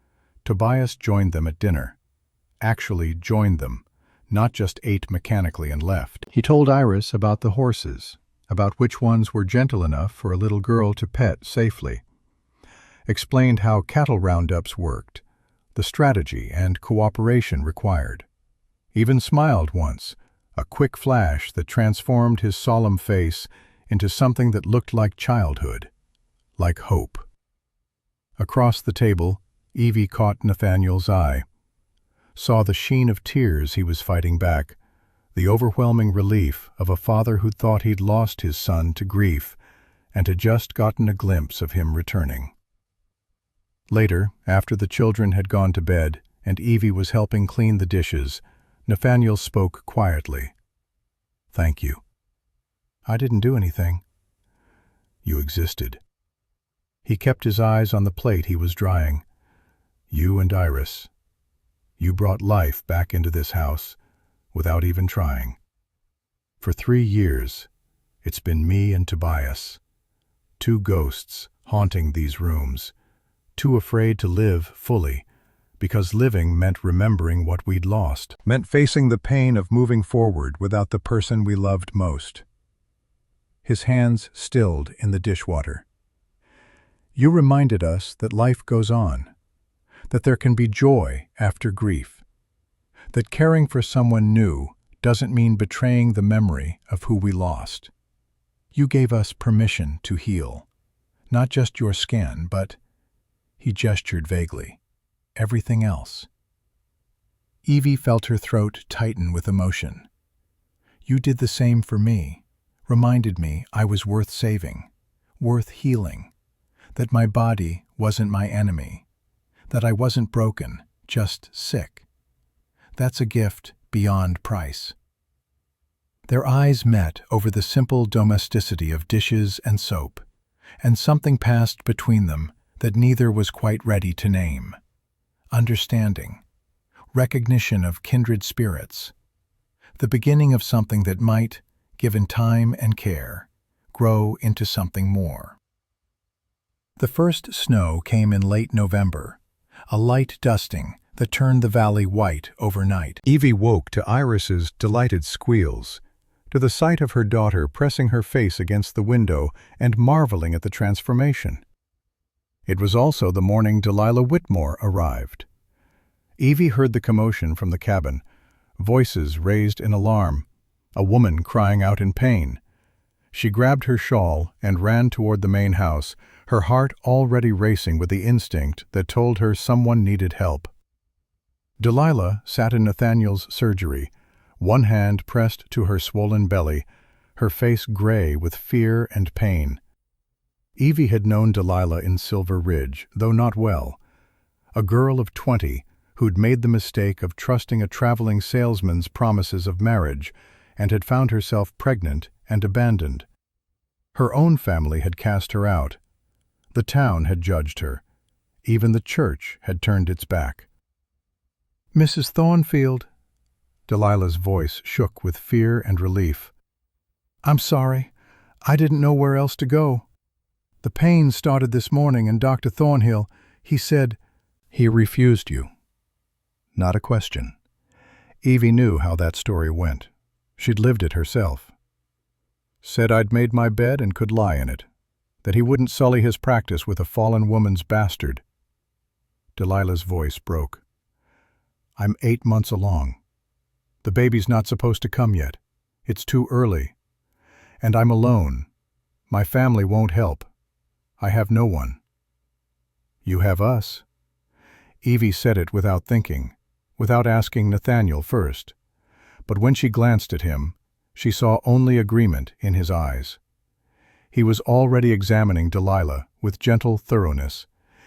Tobias joined them at dinner. Actually joined them, not just ate mechanically and left. He told Iris about the horses, about which ones were gentle enough for a little girl to pet safely. Explained how cattle roundups worked, the strategy and cooperation required. Even smiled once, a quick flash that transformed his solemn face into something that looked like childhood. like hope. Across the table, Evie caught Nathaniel's eye, saw the sheen of tears he was fighting back, the overwhelming relief of a father who thought he'd lost his son to grief and had just gotten a glimpse of him returning. Later, after the children had gone to bed and Evie was helping clean the dishes, Nathaniel spoke quietly. "Thank you. I didn't do anything. You existed." He kept his eyes on the plate he was drying. "You and Iris. You brought life back into this house without even trying. For 3 years, it's been me and Tobias, 2 ghosts haunting these rooms, too afraid to live fully, because living meant remembering what we'd lost, meant facing the pain of moving forward without the person we loved most." His hands stilled in the dishwater. "You reminded us that life goes on, that there can be joy after grief, that caring for someone new doesn't mean betraying the memory of who we lost. You gave us permission to heal, not just your skin, but," he gestured vaguely, "everything else." Evie felt her throat tighten with emotion. "You did the same for me, reminded me I was worth saving, worth healing, that my body wasn't my enemy, that I wasn't broken, just sick. That's a gift beyond price." Their eyes met over the simple domesticity of dishes and soap, and something passed between them that neither was quite ready to name. Understanding, recognition of kindred spirits, the beginning of something that might, given time and care, grow into something more. The first snow came in late November, a light dusting that turned the valley white overnight. Evie woke to Iris's delighted squeals, to the sight of her daughter pressing her face against the window and marveling at the transformation. It was also the morning Delilah Whitmore arrived. Evie heard the commotion from the cabin, voices raised in alarm, a woman crying out in pain. She grabbed her shawl and ran toward the main house, her heart already racing with the instinct that told her someone needed help. Delilah sat in Nathaniel's surgery, one hand pressed to her swollen belly, her face gray with fear and pain. Evie had known Delilah in Silver Ridge, though not well. A girl of 20 who'd made the mistake of trusting a traveling salesman's promises of marriage and had found herself pregnant and abandoned. Her own family had cast her out. The town had judged her. Even the church had turned its back. "Mrs. Thornfield," Delilah's voice shook with fear and relief. "I'm sorry. I didn't know where else to go. The pain started this morning, and Dr. Thornhill, he said—" "He refused you." Not a question. Evie knew how that story went. She'd lived it herself. "Said I'd made my bed and could lie in it, that he wouldn't sully his practice with a fallen woman's bastard." Delilah's voice broke. "I'm 8 months along. The baby's not supposed to come yet. It's too early. And I'm alone. My family won't help. I have no one." "You have us." Evie said it without thinking, without asking Nathaniel first. But when she glanced at him, she saw only agreement in his eyes. He was already examining Delilah with gentle thoroughness,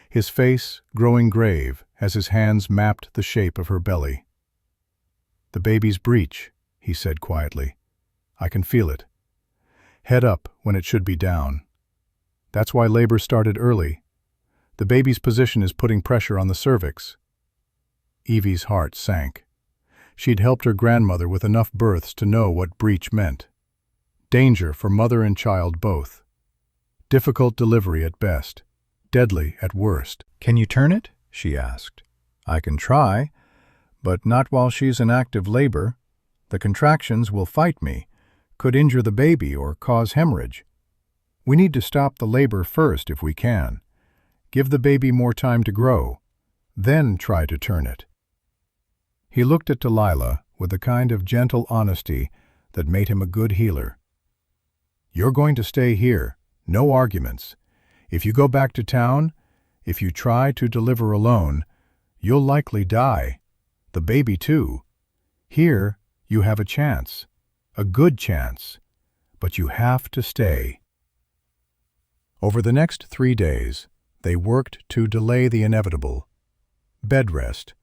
his face growing grave as his hands mapped the shape of her belly. "The baby's breech," he said quietly. "I can feel it. Head up when it should be down. That's why labor started early. The baby's position is putting pressure on the cervix." Evie's heart sank. She'd helped her grandmother with enough births to know what breech meant. Danger for mother and child both. Difficult delivery at best, deadly at worst. "Can you turn it?" she asked. "I can try, but not while she's in active labor. The contractions will fight me, could injure the baby or cause hemorrhage. We need to stop the labor first if we can. Give the baby more time to grow, then try to turn it." He looked at Delilah with a kind of gentle honesty that made him a good healer. "You're going to stay here, no arguments. If you go back to town, if you try to deliver alone, you'll likely die. The baby too. Here, you have a chance. A good chance. But you have to stay." Over the next 3 days, they worked to delay the inevitable. Bed rest,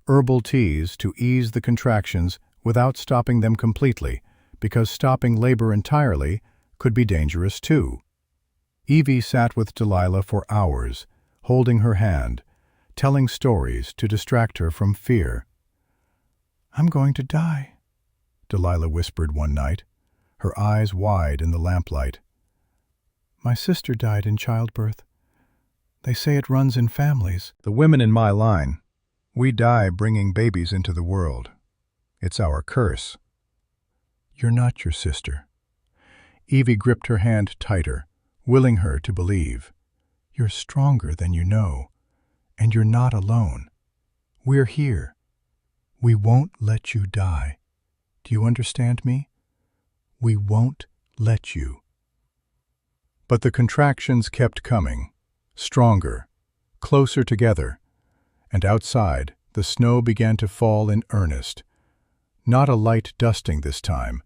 herbal teas to ease the contractions without stopping them completely, because stopping labor entirely could be dangerous too. Evie sat with Delilah for hours, holding her hand, telling stories to distract her from fear. "I'm going to die," Delilah whispered one night, her eyes wide in the lamplight. "My sister died in childbirth. They say it runs in families. The women in my line, we die bringing babies into the world. It's our curse." "You're not your sister." Evie gripped her hand tighter, willing her to believe. "You're stronger than you know, and you're not alone. We're here. We won't let you die. Do you understand me? We won't let you." But the contractions kept coming, stronger, closer together, and outside the snow began to fall in earnest. Not a light dusting this time,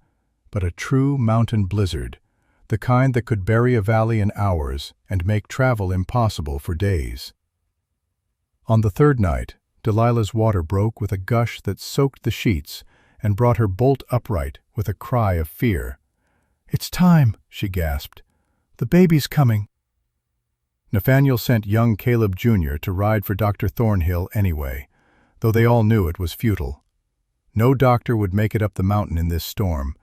but a true mountain blizzard, the kind that could bury a valley in hours and make travel impossible for days. On the third night, Delilah's water broke with a gush that soaked the sheets and brought her bolt upright with a cry of fear. "It's time," she gasped. "The baby's coming." Nathaniel sent young Caleb Jr. to ride for Dr. Thornhill anyway, though they all knew it was futile. No doctor would make it up the mountain in this storm,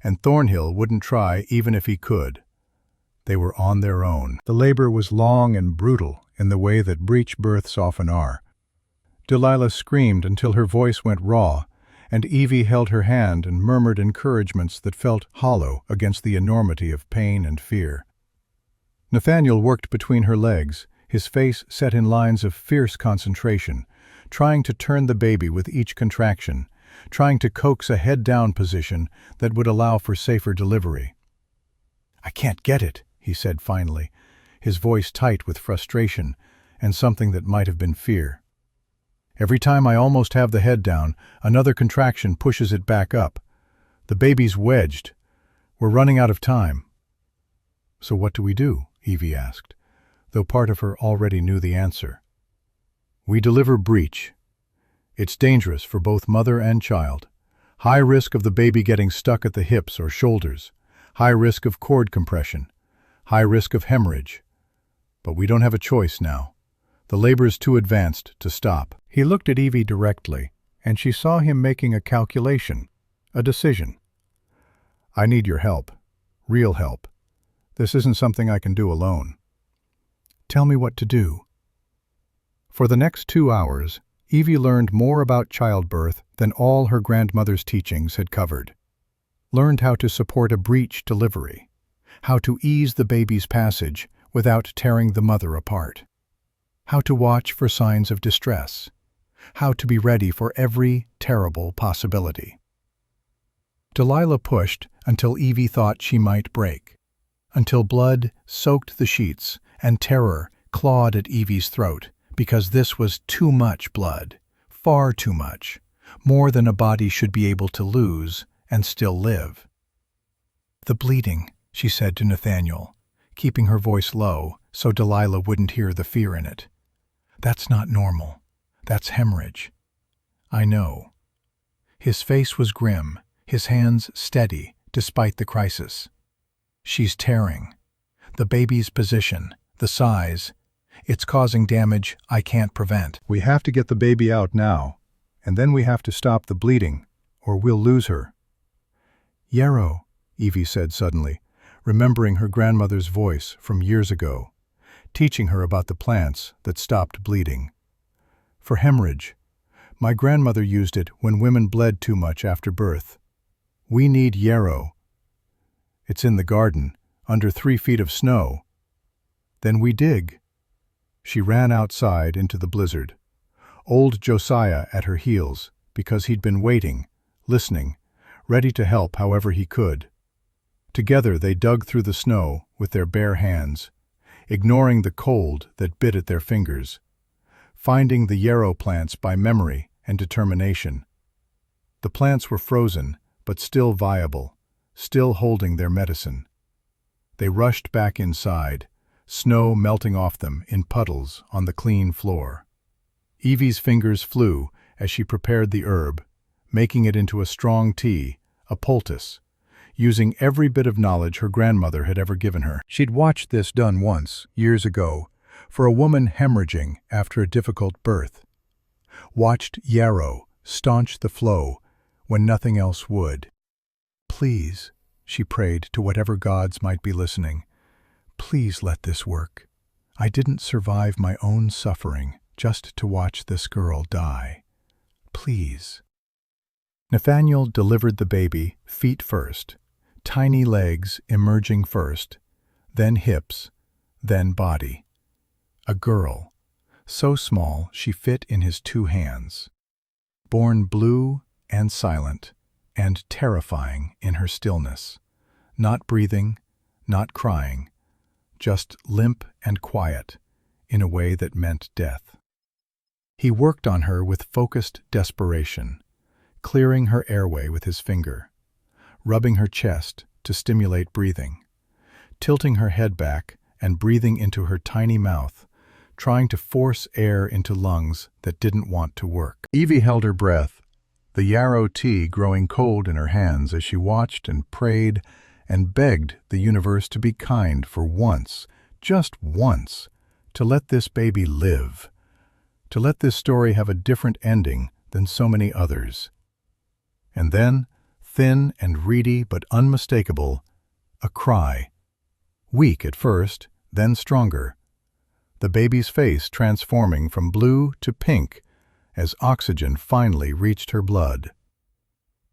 and Thornhill wouldn't try even if he could. They were on their own. The labor was long and brutal in the way that breech births often are. Delilah screamed until her voice went raw, and Evie held her hand and murmured encouragements that felt hollow against the enormity of pain and fear. Nathaniel worked between her legs, his face set in lines of fierce concentration, trying to turn the baby with each contraction, trying to coax a head-down position that would allow for safer delivery. "I can't get it," he said finally, his voice tight with frustration and something that might have been fear. "Every time I almost have the head down, another contraction pushes it back up. The baby's wedged. We're running out of time." "So what do we do?" Evie asked, though part of her already knew the answer. "We deliver breech. It's dangerous for both mother and child. High risk of the baby getting stuck at the hips or shoulders. High risk of cord compression. High risk of hemorrhage. But we don't have a choice now. The labor is too advanced to stop." He looked at Evie directly, and she saw him making a calculation, a decision. "I need your help. Real help. This isn't something I can do alone." "Tell me what to do." For the next 2 hours, Evie learned more about childbirth than all her grandmother's teachings had covered. Learned how to support a breech delivery, how to ease the baby's passage without tearing the mother apart, how to watch for signs of distress, how to be ready for every terrible possibility. Delilah pushed until Evie thought she might break, until blood soaked the sheets and terror clawed at Evie's throat, because this was too much blood, far too much, more than a body should be able to lose and still live. "The bleeding," she said to Nathaniel, keeping her voice low so Delilah wouldn't hear the fear in it. "That's not normal. That's hemorrhage." "I know." His face was grim, his hands steady despite the crisis. "She's tearing. The baby's position, the size, it's causing damage I can't prevent. We have to get the baby out now, and then we have to stop the bleeding, or we'll lose her." "Yarrow," Evie said suddenly, remembering her grandmother's voice from years ago, teaching her about the plants that stopped bleeding. "For hemorrhage, my grandmother used it when women bled too much after birth. We need yarrow. It's in the garden, under 3 feet of snow. Then we dig." She ran outside into the blizzard, old Josiah at her heels, because he'd been waiting, listening, ready to help however he could. Together they dug through the snow with their bare hands. ignoring the cold that bit at their fingers, finding the yarrow plants by memory and determination. The plants were frozen, but still viable, still holding their medicine. They rushed back inside, snow melting off them in puddles on the clean floor. Evie's fingers flew as she prepared the herb, making it into a strong tea, a poultice, using every bit of knowledge her grandmother had ever given her. She'd watched this done once, years ago, for a woman hemorrhaging after a difficult birth. Watched yarrow staunch the flow when nothing else would. "Please," she prayed to whatever gods might be listening, "please let this work. I didn't survive my own suffering just to watch this girl die. Please." Nathaniel delivered the baby feet first, tiny legs emerging first, then hips, then body. A girl, so small she fit in his 2 hands. Born blue and silent, and terrifying in her stillness. Not breathing, not crying, just limp and quiet, in a way that meant death. He worked on her with focused desperation, clearing her airway with his finger, rubbing her chest to stimulate breathing, tilting her head back and breathing into her tiny mouth, trying to force air into lungs that didn't want to work. Evie held her breath, the yarrow tea growing cold in her hands as she watched and prayed and begged the universe to be kind for once, just once, to let this baby live, to let this story have a different ending than so many others. And then, thin and reedy but unmistakable, a cry. Weak at first, then stronger. The baby's face transforming from blue to pink as oxygen finally reached her blood.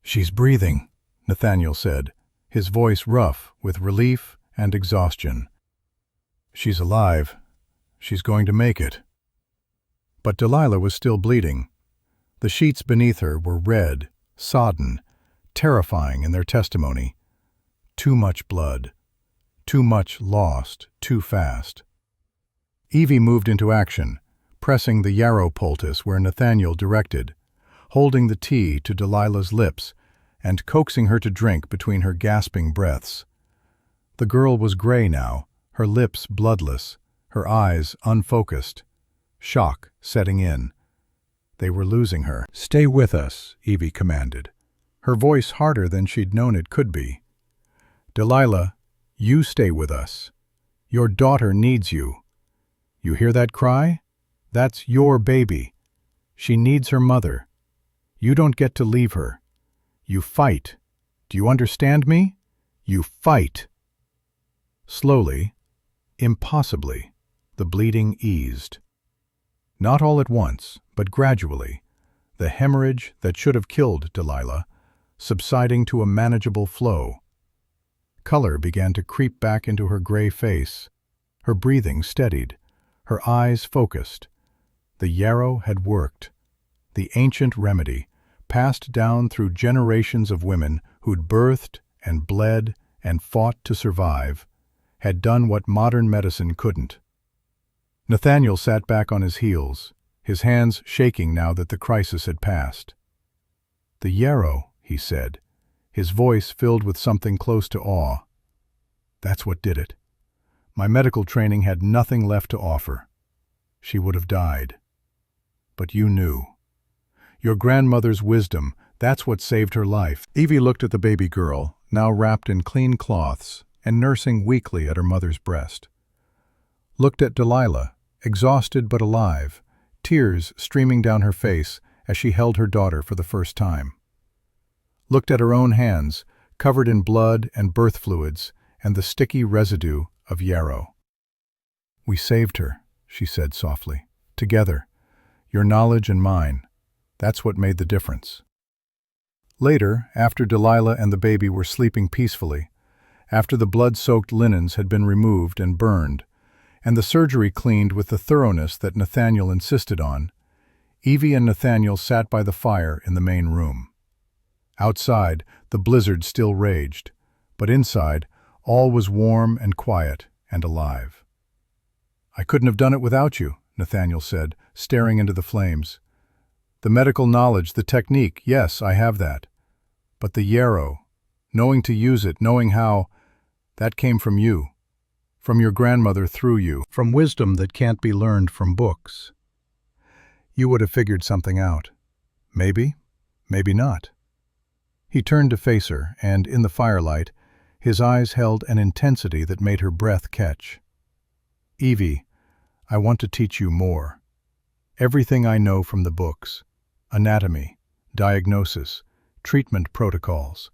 "She's breathing," Nathaniel said, his voice rough with relief and exhaustion. "She's alive. She's going to make it." But Delilah was still bleeding. The sheets beneath her were red, sodden, terrifying in their testimony. Too much blood. Too much lost, too fast. Evie moved into action, pressing the yarrow poultice where Nathaniel directed, holding the tea to Delilah's lips and coaxing her to drink between her gasping breaths. The girl was gray now, her lips bloodless, her eyes unfocused, shock setting in. They were losing her. "Stay with us," Evie commanded, her voice harder than she'd known it could be. "Delilah, you stay with us. Your daughter needs you. You hear that cry? That's your baby. She needs her mother. You don't get to leave her. You fight. Do you understand me? You fight." Slowly, impossibly, the bleeding eased. Not all at once, but gradually, the hemorrhage that should have killed Delilah, subsiding to a manageable flow. Color began to creep back into her gray face. Her breathing steadied, her eyes focused. The yarrow had worked. The ancient remedy, passed down through generations of women who'd birthed and bled and fought to survive, had done what modern medicine couldn't. Nathaniel sat back on his heels, his hands shaking now that the crisis had passed. "The yarrow," he said, his voice filled with something close to awe. "That's what did it. My medical training had nothing left to offer. She would have died. But you knew. Your grandmother's wisdom, that's what saved her life." Evie looked at the baby girl, now wrapped in clean cloths and nursing weakly at her mother's breast. Looked at Delilah, exhausted but alive, tears streaming down her face as she held her daughter for the first time. Looked at her own hands, covered in blood and birth fluids and the sticky residue of yarrow. "We saved her," she said softly. "Together. Your knowledge and mine. That's what made the difference." Later, after Delilah and the baby were sleeping peacefully, after the blood-soaked linens had been removed and burned, and the surgery cleaned with the thoroughness that Nathaniel insisted on, Evie and Nathaniel sat by the fire in the main room. Outside, the blizzard still raged, but inside, all was warm and quiet and alive. I couldn't have done it without you, Nathaniel said, staring into the flames. The medical knowledge, the technique, yes, I have that. But the yarrow, knowing to use it, knowing how, that came from you. From your grandmother through you. From wisdom that can't be learned from books. You would have figured something out. Maybe, maybe not. He turned to face her, and in the firelight, his eyes held an intensity that made her breath catch. Evie, I want to teach you more. Everything I know from the books. Anatomy, diagnosis, treatment protocols.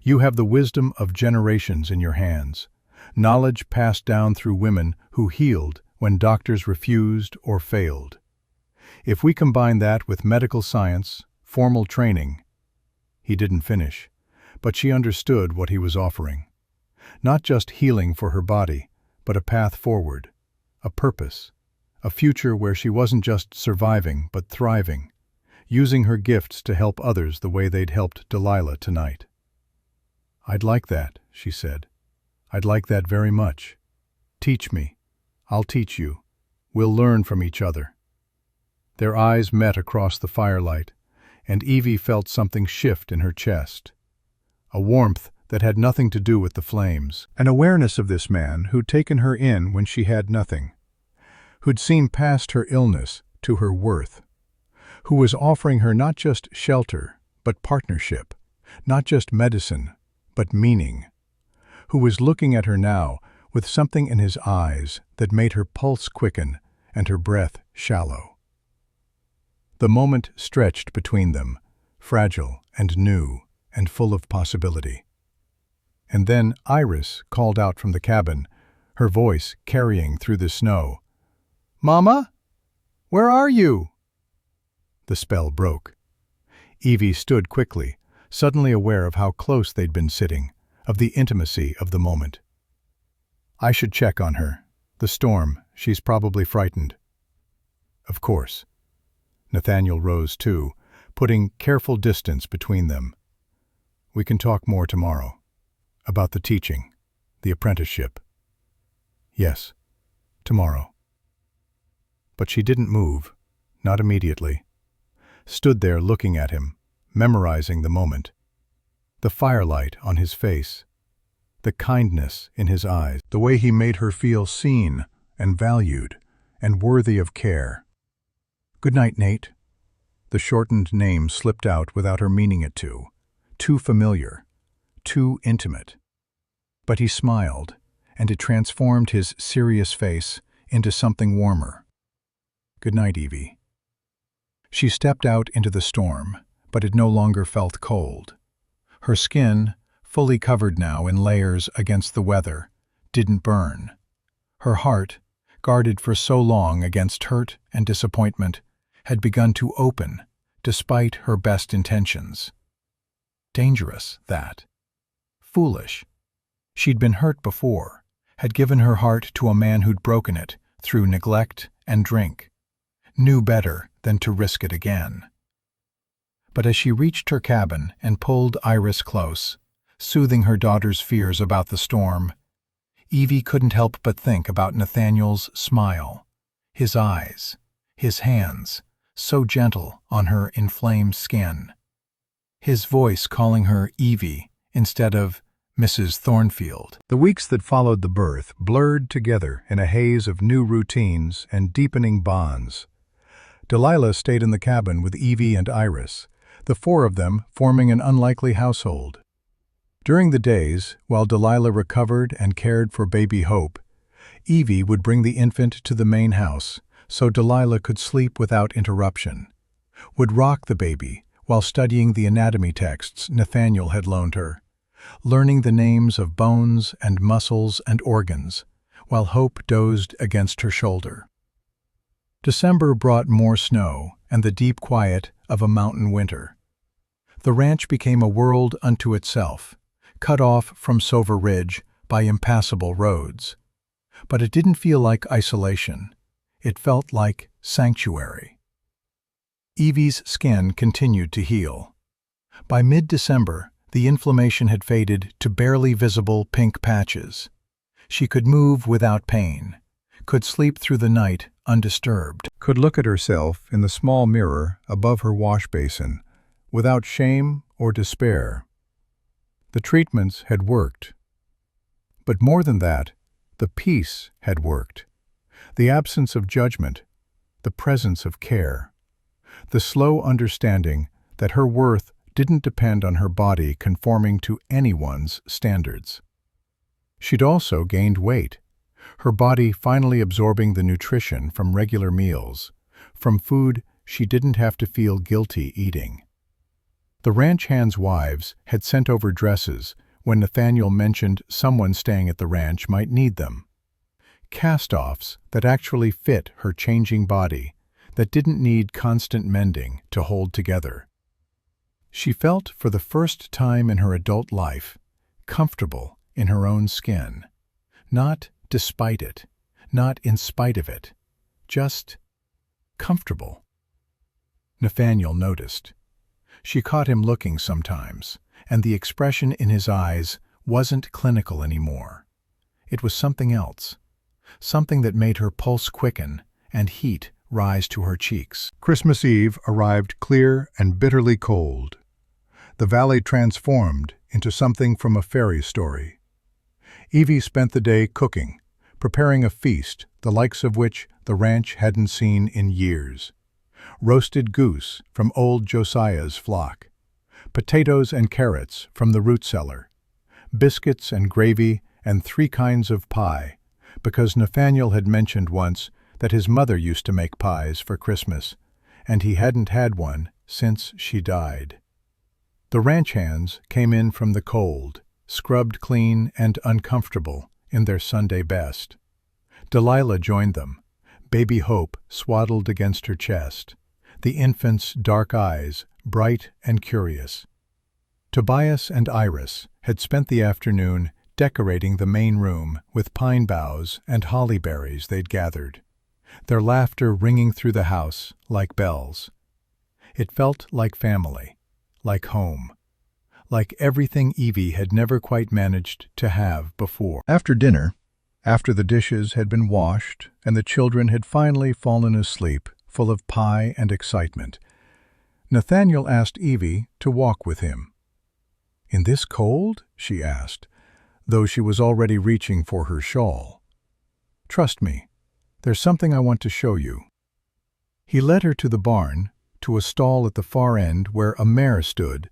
You have the wisdom of generations in your hands. Knowledge passed down through women who healed when doctors refused or failed. If we combine that with medical science, formal training. He didn't finish, but she understood what he was offering. Not just healing for her body, but a path forward, a purpose, a future where she wasn't just surviving but thriving, using her gifts to help others the way they'd helped Delilah tonight. I'd like that, she said. I'd like that very much. Teach me. I'll teach you. We'll learn from each other. Their eyes met across the firelight, and Evie felt something shift in her chest. A warmth that had nothing to do with the flames. An awareness of this man who'd taken her in when she had nothing. Who'd seen past her illness to her worth. Who was offering her not just shelter, but partnership. Not just medicine, but meaning. Who was looking at her now with something in his eyes that made her pulse quicken and her breath shallow. The moment stretched between them, fragile and new and full of possibility. And then Iris called out from the cabin, her voice carrying through the snow. "Mama? Where are you?" The spell broke. Evie stood quickly, suddenly aware of how close they'd been sitting, of the intimacy of the moment. "I should check on her. The storm, she's probably frightened." Of course. Nathaniel rose too, putting careful distance between them. "We can talk more tomorrow. About the teaching, the apprenticeship." "Yes, tomorrow." But she didn't move, not immediately. Stood there looking at him, memorizing the moment. The firelight on his face, the kindness in his eyes, the way he made her feel seen and valued and worthy of care. "Good night, Nate." The shortened name slipped out without her meaning it to. Too familiar, too intimate. But he smiled, and it transformed his serious face into something warmer. "Good night, Evie." She stepped out into the storm, but it no longer felt cold. Her skin, fully covered now in layers against the weather, didn't burn. Her heart, guarded for so long against hurt and disappointment, had begun to open, despite her best intentions. Dangerous, that. Foolish. She'd been hurt before, had given her heart to a man who'd broken it through neglect and drink. Knew better than to risk it again. But as she reached her cabin and pulled Iris close, soothing her daughter's fears about the storm, Evie couldn't help but think about Nathaniel's smile, his eyes, his hands, so gentle on her inflamed skin. His voice calling her Evie instead of Mrs. Thornfield. The weeks that followed the birth blurred together in a haze of new routines and deepening bonds. Delilah stayed in the cabin with Evie and Iris, the four of them forming an unlikely household. During the days, while Delilah recovered and cared for baby Hope, Evie would bring the infant to the main house so Delilah could sleep without interruption, would rock the baby while studying the anatomy texts Nathaniel had loaned her, learning the names of bones and muscles and organs, while Hope dozed against her shoulder. December brought more snow and the deep quiet of a mountain winter. The ranch became a world unto itself, cut off from Silver Ridge by impassable roads. But it didn't feel like isolation. It felt like sanctuary. Evie's skin continued to heal. By mid-December, the inflammation had faded to barely visible pink patches. She could move without pain, could sleep through the night undisturbed, could look at herself in the small mirror above her wash basin without shame or despair. The treatments had worked. But more than that, the peace had worked. The absence of judgment, the presence of care, the slow understanding that her worth didn't depend on her body conforming to anyone's standards. She'd also gained weight, her body finally absorbing the nutrition from regular meals, from food she didn't have to feel guilty eating. The ranch hands' wives had sent over dresses when Nathaniel mentioned someone staying at the ranch might need them. Cast-offs that actually fit her changing body, that didn't need constant mending to hold together. She felt, for the first time in her adult life, comfortable in her own skin. Not despite it, not in spite of it, just comfortable. Nathaniel noticed. She caught him looking sometimes, and the expression in his eyes wasn't clinical anymore. It was something else, something that made her pulse quicken and heat rise to her cheeks. Christmas Eve arrived clear and bitterly cold. The valley transformed into something from a fairy story. Evie spent the day cooking, preparing a feast the likes of which the ranch hadn't seen in years. Roasted goose from old Josiah's flock, potatoes and carrots from the root cellar, biscuits and gravy and 3 kinds of pie, because Nathaniel had mentioned once that his mother used to make pies for Christmas, and he hadn't had one since she died. The ranch hands came in from the cold, scrubbed clean and uncomfortable in their Sunday best. Delilah joined them, baby Hope swaddled against her chest, the infant's dark eyes bright and curious. Tobias and Iris had spent the afternoon decorating the main room with pine boughs and holly berries they'd gathered, their laughter ringing through the house like bells. It felt like family, like home, like everything Evie had never quite managed to have before. After dinner, after the dishes had been washed and the children had finally fallen asleep, full of pie and excitement, Nathaniel asked Evie to walk with him. "In this cold?" she asked, though she was already reaching for her shawl. "Trust me, there's something I want to show you." He led her to the barn, to a stall at the far end where a mare stood,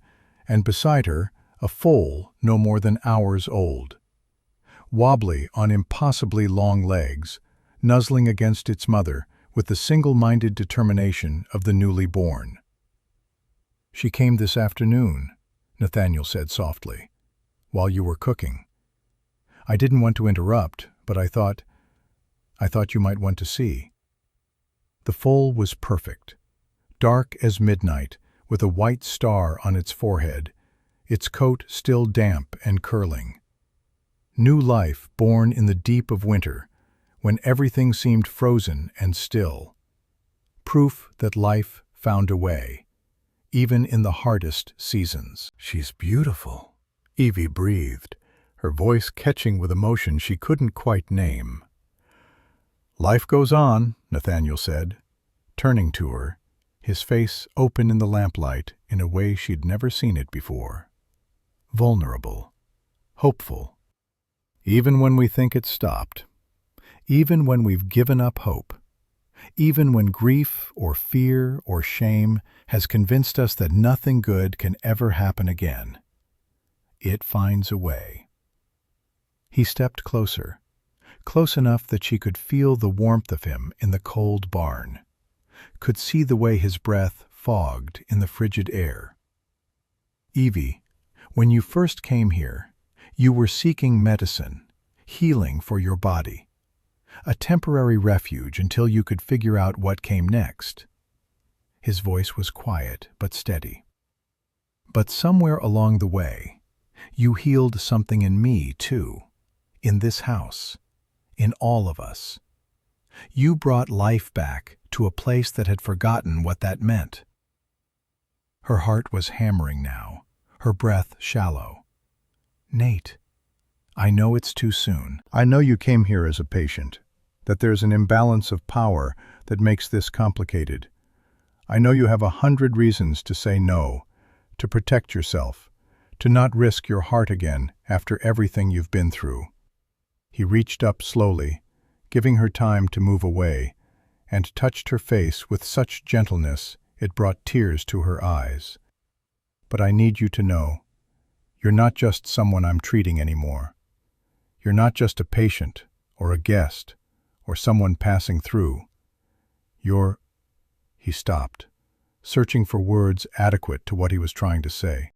and beside her a foal no more than hours old. Wobbly on impossibly long legs, nuzzling against its mother with the single-minded determination of the newly born. "She came this afternoon," Nathaniel said softly, "while you were cooking. I didn't want to interrupt, but I thought you might want to see." The foal was perfect, dark as midnight, with a white star on its forehead, its coat still damp and curling. New life born in the deep of winter, when everything seemed frozen and still. Proof that life found a way, even in the hardest seasons. "She's beautiful," Evie breathed, her voice catching with emotion she couldn't quite name. "Life goes on," Nathaniel said, turning to her, his face open in the lamplight in a way she'd never seen it before. Vulnerable, hopeful. Even when we think it's stopped, even when we've given up hope, even when grief or fear or shame has convinced us that nothing good can ever happen again, it finds a way. He stepped closer, close enough that she could feel the warmth of him in the cold barn, could see the way his breath fogged in the frigid air. "Evie, when you first came here, you were seeking medicine, healing for your body, a temporary refuge until you could figure out what came next." His voice was quiet but steady. "But somewhere along the way, you healed something in me, too, in this house, in all of us. You brought life back to a place that had forgotten what that meant." Her heart was hammering now, her breath shallow. "Nate, I know it's too soon. I know you came here as a patient, that there's an imbalance of power that makes this complicated. I know you have 100 reasons to say no, to protect yourself, to not risk your heart again after everything you've been through. He reached up slowly, giving her time to move away, and touched her face with such gentleness it brought tears to her eyes. But I need you to know, you're not just someone I'm treating anymore. You're not just a patient, or a guest, or someone passing through. You're— He stopped, searching for words adequate to what he was trying to say.